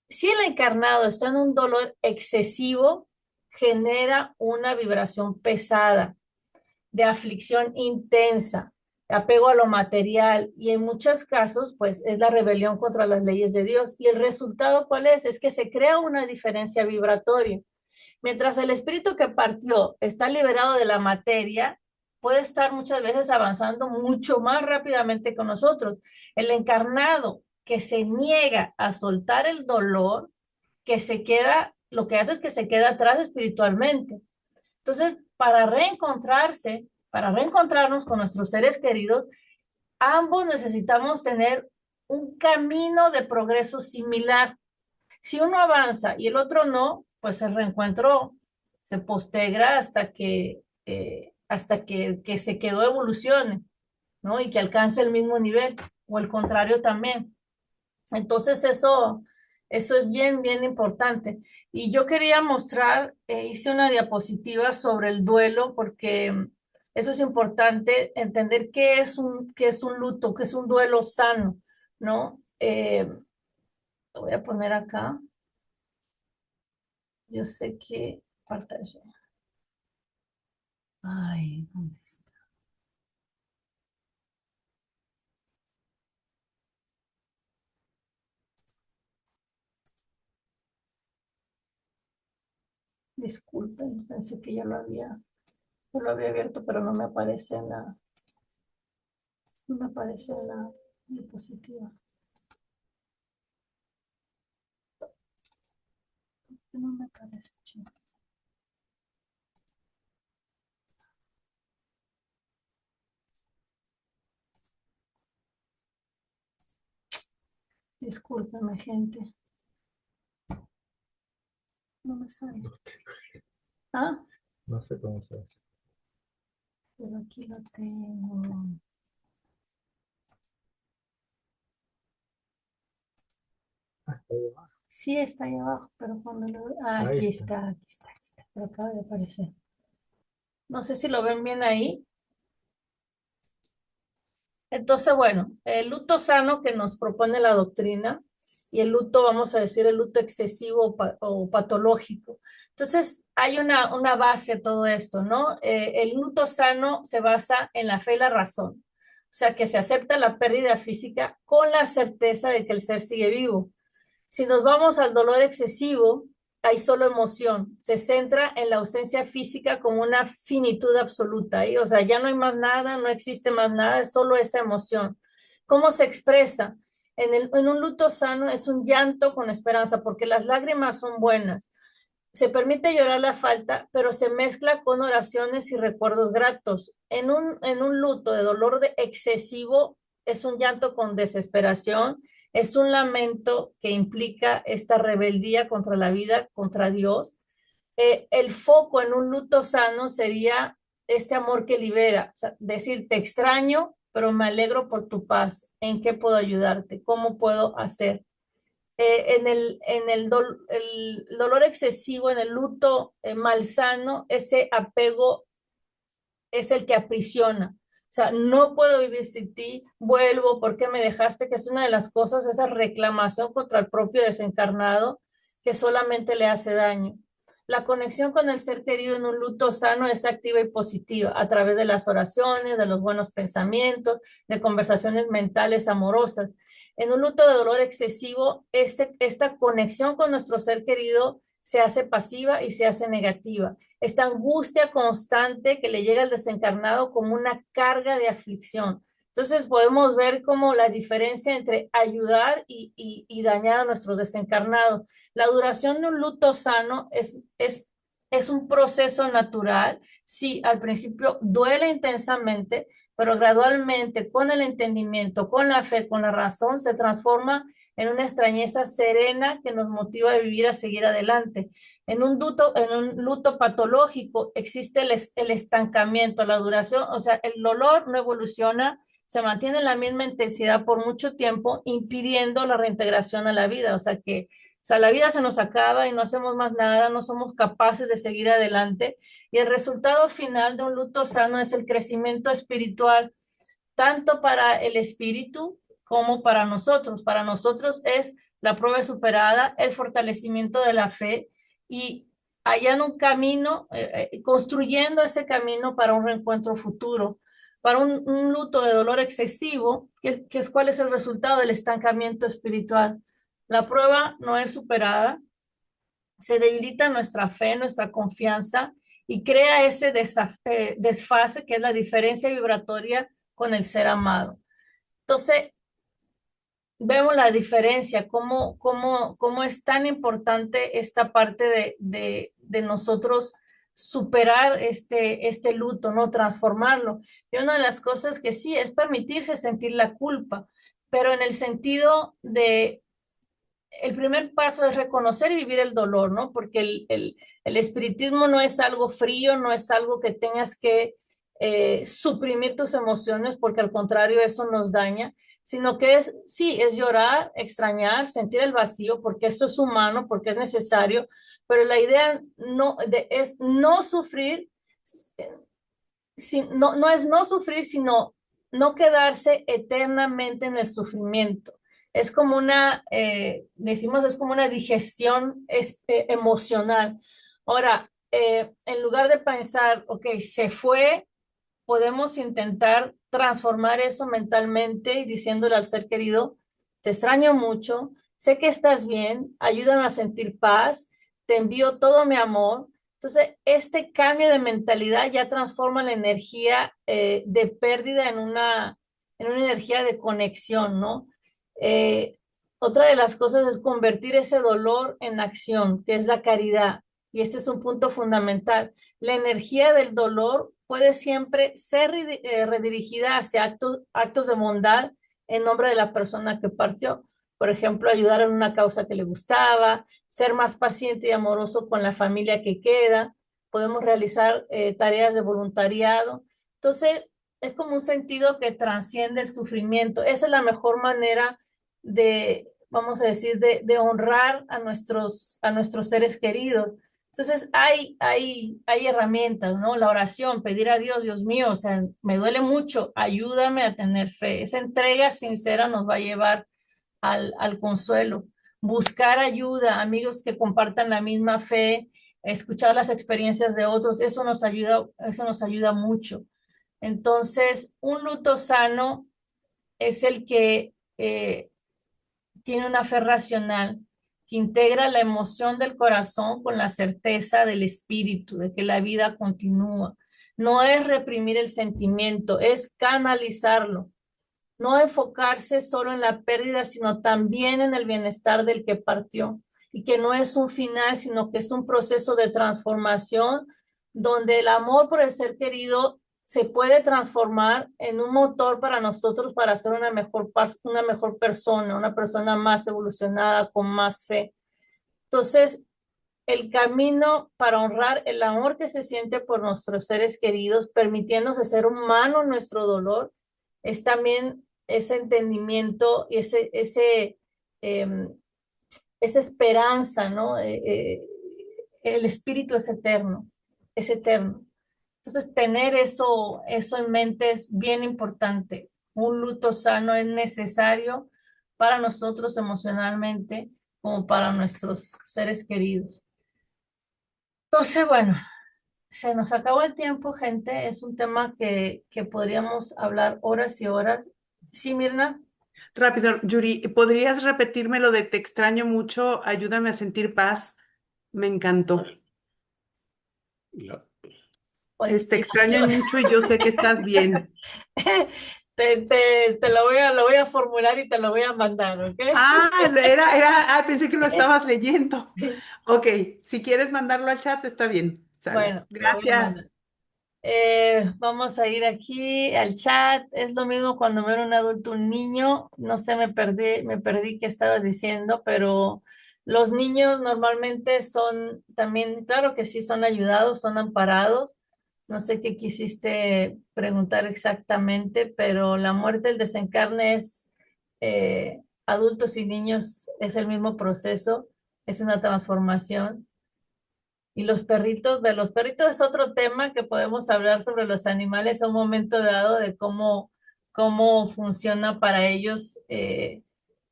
D: Si el encarnado está en un dolor excesivo, genera una vibración pesada, de aflicción intensa, de apego a lo material y en muchos casos, pues es la rebelión contra las leyes de Dios. ¿Y el resultado cuál es? Es que se crea una diferencia vibratoria. Mientras el espíritu que partió está liberado de la materia, puede estar muchas veces avanzando mucho más rápidamente que nosotros. El encarnado que se niega a soltar el dolor, que se queda, lo que hace es que se queda atrás espiritualmente. Entonces, para reencontrarnos con nuestros seres queridos, ambos necesitamos tener un camino de progreso similar. Si uno avanza y el otro no, pues el reencuentro se posterga hasta que el que se quedó evolucione, ¿no? Y que alcance el mismo nivel, o el contrario también. Entonces eso es bien, bien importante. Y yo quería mostrar, hice una diapositiva sobre el duelo, porque eso es importante, entender qué es un luto, qué es un duelo sano, ¿no? Lo voy a poner acá. Yo sé que falta eso. Ay, ¿dónde está? Disculpen, pensé que yo lo había abierto, pero no me aparece no me aparece en la diapositiva. No me aparece, chico. Discúlpeme, gente. No me sale. Ah,
C: No sé cómo se hace.
D: pero aquí lo tengo. Sí, está ahí abajo, pero cuando lo... Ah,
C: Ahí
D: aquí
C: está.
D: está, aquí está, aquí está, pero acaba de aparecer. No sé si lo ven bien ahí. Entonces, bueno, el luto sano que nos propone la doctrina y el luto, vamos a decir, el luto excesivo o patológico. Entonces, hay una base a todo esto, ¿no? El luto sano se basa en la fe y la razón. O sea, que se acepta la pérdida física con la certeza de que el ser sigue vivo. Si nos vamos al dolor excesivo, hay solo emoción. Se centra en la ausencia física como una finitud absoluta. O sea, ya no hay más nada, no existe más nada, es solo esa emoción. ¿Cómo se expresa? En un luto sano es un llanto con esperanza, porque las lágrimas son buenas. Se permite llorar la falta, pero se mezcla con oraciones y recuerdos gratos. En un luto de dolor excesivo es un llanto con desesperación, es un lamento que implica esta rebeldía contra la vida, contra Dios. El foco en un luto sano sería este amor que libera, o sea, decir, te extraño, pero me alegro por tu paz. ¿En qué puedo ayudarte? ¿Cómo puedo hacer? El dolor excesivo, en el luto malsano, ese apego es el que aprisiona. O sea, no puedo vivir sin ti, vuelvo, ¿por qué me dejaste? Que es una de las cosas, esa reclamación contra el propio desencarnado que solamente le hace daño. La conexión con el ser querido en un luto sano es activa y positiva a través de las oraciones, de los buenos pensamientos, de conversaciones mentales amorosas. En un luto de dolor excesivo, esta conexión con nuestro ser querido se hace pasiva y se hace negativa. Esta angustia constante que le llega al desencarnado como una carga de aflicción. Entonces podemos ver como la diferencia entre ayudar y dañar a nuestros desencarnados. La duración de un luto sano es un proceso natural. Sí, al principio duele intensamente, pero gradualmente, con el entendimiento, con la fe, con la razón, se transforma en una extrañeza serena que nos motiva a vivir, a seguir adelante. En un luto patológico existe el estancamiento, la duración, o sea, el dolor no evoluciona, se mantiene en la misma intensidad por mucho tiempo, impidiendo la reintegración a la vida. O sea, la vida se nos acaba y no hacemos más nada, no somos capaces de seguir adelante. Y el resultado final de un luto sano es el crecimiento espiritual, tanto para el espíritu como para nosotros. Para nosotros es la prueba superada, el fortalecimiento de la fe y allá en un camino, construyendo ese camino para un reencuentro futuro. Para un luto de dolor excesivo, ¿cuál es el resultado del estancamiento espiritual? La prueba no es superada, se debilita nuestra fe, nuestra confianza y crea ese desfase que es la diferencia vibratoria con el ser amado. Entonces, vemos la diferencia, cómo es tan importante esta parte de nosotros superar este luto, ¿no? Transformarlo. Y una de las cosas que sí es permitirse sentir la culpa, pero en el sentido de el primer paso es reconocer y vivir el dolor, ¿no? Porque el espiritismo no es algo frío, no es algo que tengas que suprimir tus emociones, porque al contrario eso nos daña, sino que sí, es llorar, extrañar, sentir el vacío, porque esto es humano, porque es necesario, pero la idea es no sufrir, no es no sufrir, sino no quedarse eternamente en el sufrimiento. Es como decimos, es como una digestión emocional. Ahora, en lugar de pensar, ok, se fue, podemos intentar transformar eso mentalmente y diciéndole al ser querido, te extraño mucho, sé que estás bien, ayúdame a sentir paz, te envío todo mi amor. Entonces, este cambio de mentalidad ya transforma la energía de pérdida en una energía de conexión, ¿no? Eh, Otra de las cosas es convertir ese dolor en acción, que es la caridad. Y este es un punto fundamental. La energía del dolor puede siempre ser redirigida hacia actos de bondad en nombre de la persona que partió. Por ejemplo, ayudar en una causa que le gustaba, ser más paciente y amoroso con la familia que queda. Podemos realizar tareas de voluntariado. Entonces, es como un sentido que trasciende el sufrimiento. Esa es la mejor manera vamos a decir, de honrar a nuestros seres queridos. Entonces hay herramientas, ¿no? La oración, pedir a Dios, Dios mío, o sea, me duele mucho, ayúdame a tener fe. Esa entrega sincera nos va a llevar al consuelo. Buscar ayuda, amigos que compartan la misma fe, escuchar las experiencias de otros, eso nos ayuda mucho. Entonces, un luto sano es el que tiene una fe racional, que integra la emoción del corazón con la certeza del espíritu, de que la vida continúa. No es reprimir el sentimiento, es canalizarlo. No enfocarse solo en la pérdida, sino también en el bienestar del que partió. Y que no es un final, sino que es un proceso de transformación donde el amor por el ser querido se puede transformar en un motor para nosotros para ser una mejor persona, una persona más evolucionada, con más fe. Entonces, el camino para honrar el amor que se siente por nuestros seres queridos, permitiéndose ser humano en nuestro dolor, es también ese entendimiento y esa esperanza, ¿no? El espíritu es eterno, es eterno. Entonces, tener eso en mente es bien importante. Un luto sano es necesario para nosotros emocionalmente como para nuestros seres queridos. Entonces, bueno, se nos acabó el tiempo, gente. Es un tema que podríamos hablar horas y horas. Sí, Mirna.
F: Rápido, Yuri, ¿podrías repetirme lo de te extraño mucho, ayúdame a sentir paz? Me encantó. Te extraño mucho y yo sé que estás bien.
D: Lo voy a formular y te lo voy a mandar, ¿ok?
F: Pensé que lo estabas leyendo. Ok, si quieres mandarlo al chat, está bien. Sale.
D: Bueno, lo voy a
F: Gracias.
D: mandar. Vamos a ir aquí al chat. Es lo mismo cuando ver un adulto, un niño. No sé, me perdí qué estabas diciendo, pero los niños normalmente son también, claro que sí, son ayudados, son amparados. No sé qué quisiste preguntar exactamente, pero la muerte, el desencarne es adultos y niños, es el mismo proceso, es una transformación. Y de los perritos es otro tema que podemos hablar sobre los animales a un momento dado de cómo funciona para ellos,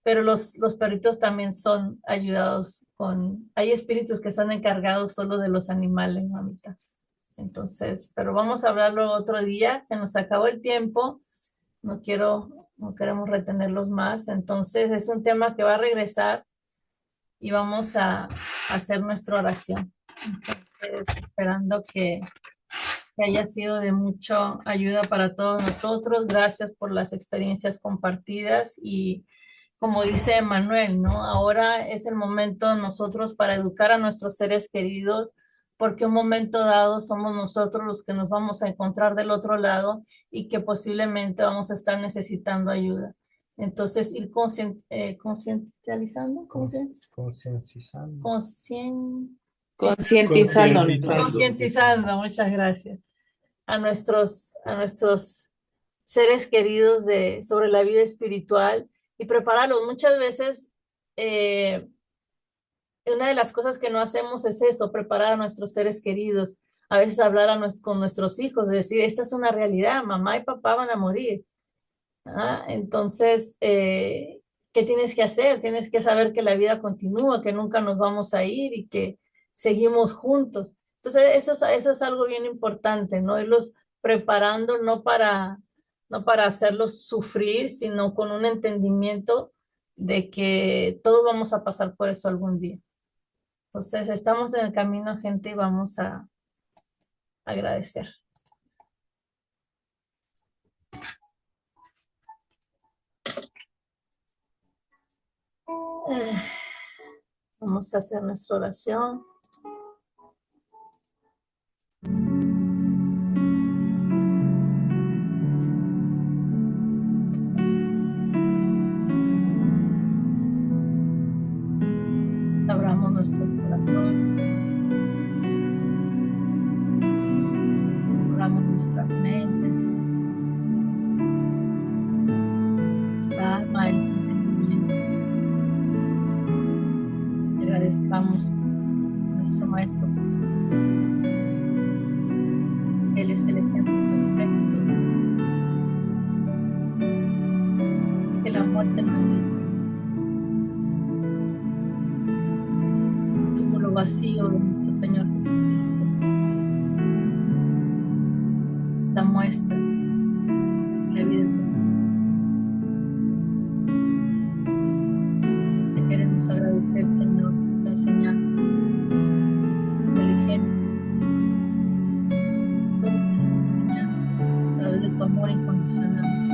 D: pero los perritos también son ayudados hay espíritus que son encargados solo de los animales, mamita. Entonces, pero vamos a hablarlo otro día, se nos acabó el tiempo, no queremos retenerlos más, entonces es un tema que va a regresar y vamos a hacer nuestra oración. Entonces, esperando que haya sido de mucha ayuda para todos nosotros. Gracias por las experiencias compartidas y como dice Manuel, ¿no? Ahora es el momento de nosotros para educar a nuestros seres queridos, porque un momento dado somos nosotros los que nos vamos a encontrar del otro lado y que posiblemente vamos a estar necesitando ayuda. Entonces, ir concientizando,
C: Concienciando.
D: Concientizando, muchas gracias. A nuestros seres queridos sobre la vida espiritual y prepararlos. Muchas veces, una de las cosas que no hacemos es eso, preparar a nuestros seres queridos. A veces hablar con nuestros hijos, decir, esta es una realidad, mamá y papá van a morir. Entonces, ¿qué tienes que hacer? Tienes que saber que la vida continúa, que nunca nos vamos a ir y que seguimos juntos. Entonces, eso es algo bien importante, ¿no? Irlos preparando no para hacerlos sufrir, sino con un entendimiento de que todos vamos a pasar por eso algún día. Entonces, estamos en el camino, gente, y vamos a agradecer. Vamos a hacer nuestra oración. Abramos nuestros corazones. Abramos nuestras mentes. Nuestra alma, este entendimiento. agradezcamos a nuestro Maestro Jesús. Él es el ejemplo perfecto de que la muerte no es el túmulo vacío de nuestro Señor Jesucristo. Esta muestra de la vida eterna. Te queremos agradecer, Señor, la enseñanza, el ejemplo, todo lo que nos enseñaste a través de tu amor incondicional,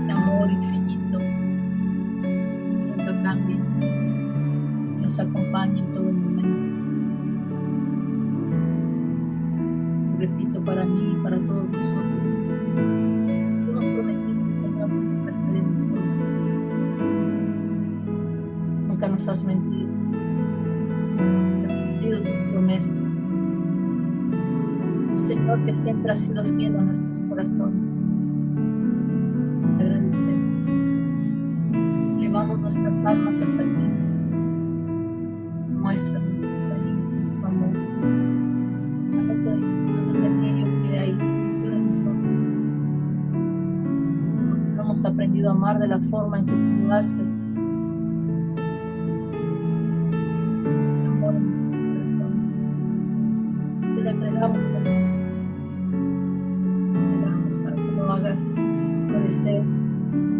D: de amor infinito, que nunca cambia, que nos acompaña en todo momento. Repito, para mí y para todos nosotros, tú nos prometiste, Señor, que nunca estaremos solos. Nunca nos has mentido, has cumplido tus promesas. Un Señor que siempre ha sido fiel a nuestros corazones. Te agradecemos, Señor. Elevamos nuestras almas hasta ti. Muéstranos tu cariño, nuestro amor. Dándote aquello que hay dentro de nosotros. Porque no hemos aprendido a amar de la forma en que tú lo haces. Amor en nuestros corazones. Te lo entregamos, Señor. Te lo entregamos para que lo hagas florecer,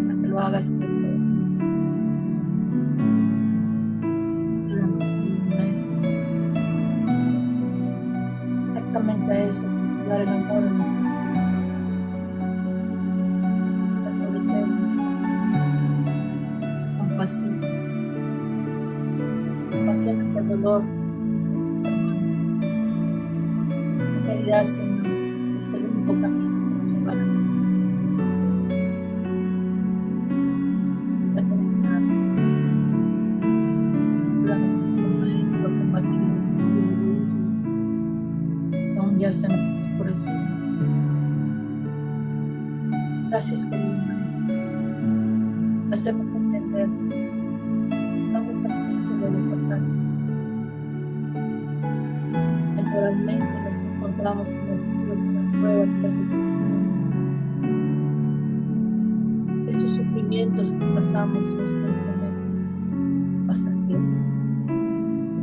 D: para que lo hagas crecer. Ayúdanos, Maestro, exactamente a eso, cultivar el amor en nuestros corazones, para florecer nuestra compasión, compasión hacia el dolor de nuestros hermanos. La caridad, Señor, es el único camino que nos llevará a terminar. Ayúdanos, como Maestro, a combatir el egoísmo que aún yace en nuestros corazones. Gracias, querido Maestro, por hacernos entender. Vamos a nuestro duelo pasado. Temporalmente nos encontramos sumergidos en las pruebas que has experimentado. Estos sufrimientos que pasamos son simplemente pasajeros.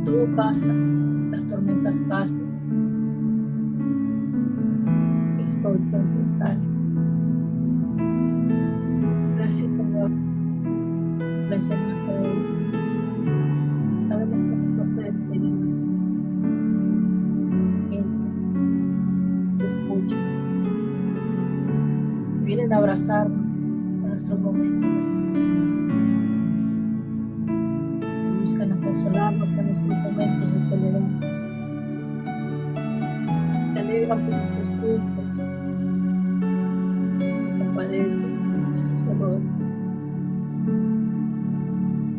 D: Todo pasa, las tormentas pasan, el sol siempre sale. Gracias, Señor, por la enseñanza de hoy. Sabemos que nuestros seres queridos nos escuchan, vienen a abrazarnos en nuestros momentos, buscan a consolarnos en nuestros momentos de soledad, se alegran por nuestros triunfos, se compadecen por nuestros errores.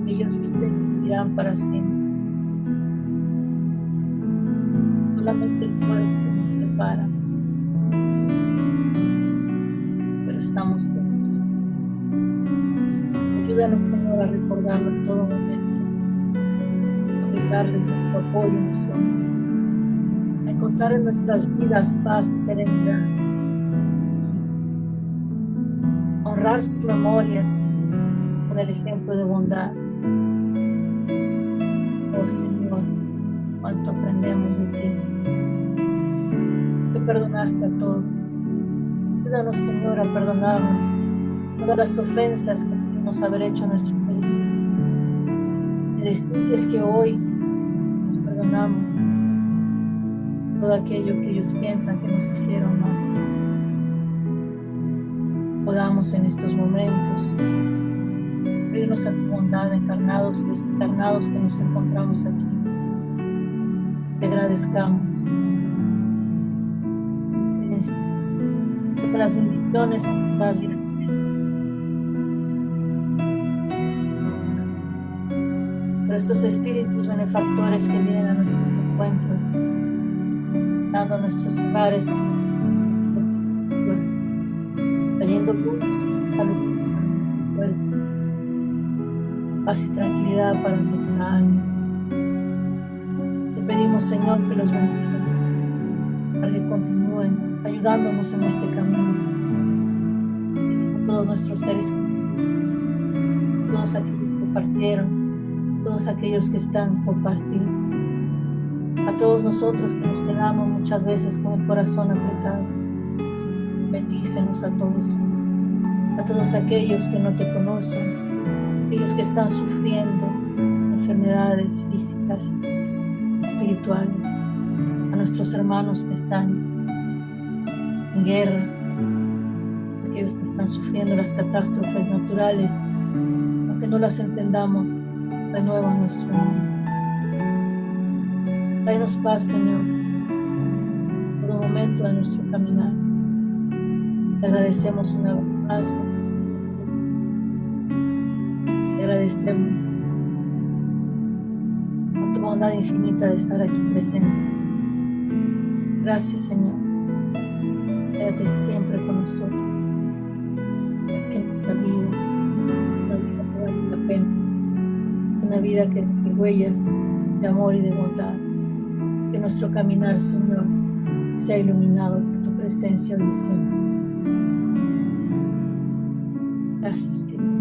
D: Ellos viven y vivirán para siempre. Solamente el cuerpo nos separa, pero estamos juntos. Ayúdanos, Señor, a recordarlo en todo momento, a brindarles nuestro apoyo y nuestro amor, a encontrar en nuestras vidas paz y serenidad, a honrar sus memorias con el ejemplo de bondad. Oh Señor, cuánto aprendemos de ti, que perdonaste a todos. Ayúdanos, Señor, a perdonarnos todas las ofensas que pudimos haber hecho a nuestros seres queridos, y decirles que hoy nos perdonamos todo aquello que ellos piensan que nos hicieron mal. Podamos en estos momentos abrirnos a tu bondad, encarnados y desencarnados que nos encontramos aquí. Te agradezcamos. Sí, con las bendiciones que nos das directamente. Por estos espíritus benefactores que vienen a nuestros encuentros, dando a nuestros hogares, pues, trayendo luz a nuestro cuerpo, paz y tranquilidad para nuestra alma. Te pedimos, Señor, que los bendigas para que continúen ayudándonos en este camino. A todos nuestros seres queridos, todos aquellos que partieron, todos aquellos que están por partir, a todos nosotros que nos quedamos muchas veces con el corazón apretado. Bendícenos a todos, a todos aquellos que no te conocen, aquellos que están sufriendo enfermedades físicas, espirituales, a nuestros hermanos que están en guerra, aquellos que están sufriendo las catástrofes naturales, aunque no las entendamos, renueva nuestro amor. Tráenos paz, Señor, por un momento de nuestro caminar. Te agradecemos una vez más. Te agradecemos por tu bondad infinita de estar aquí presente. Gracias, Señor. Quédate siempre con nosotros. Es que nuestra vida, una vida que vale la pena, una vida que deje huellas de amor y de bondad. Que nuestro caminar, Señor, sea iluminado por tu presencia hoy y siempre. Gracias, querido.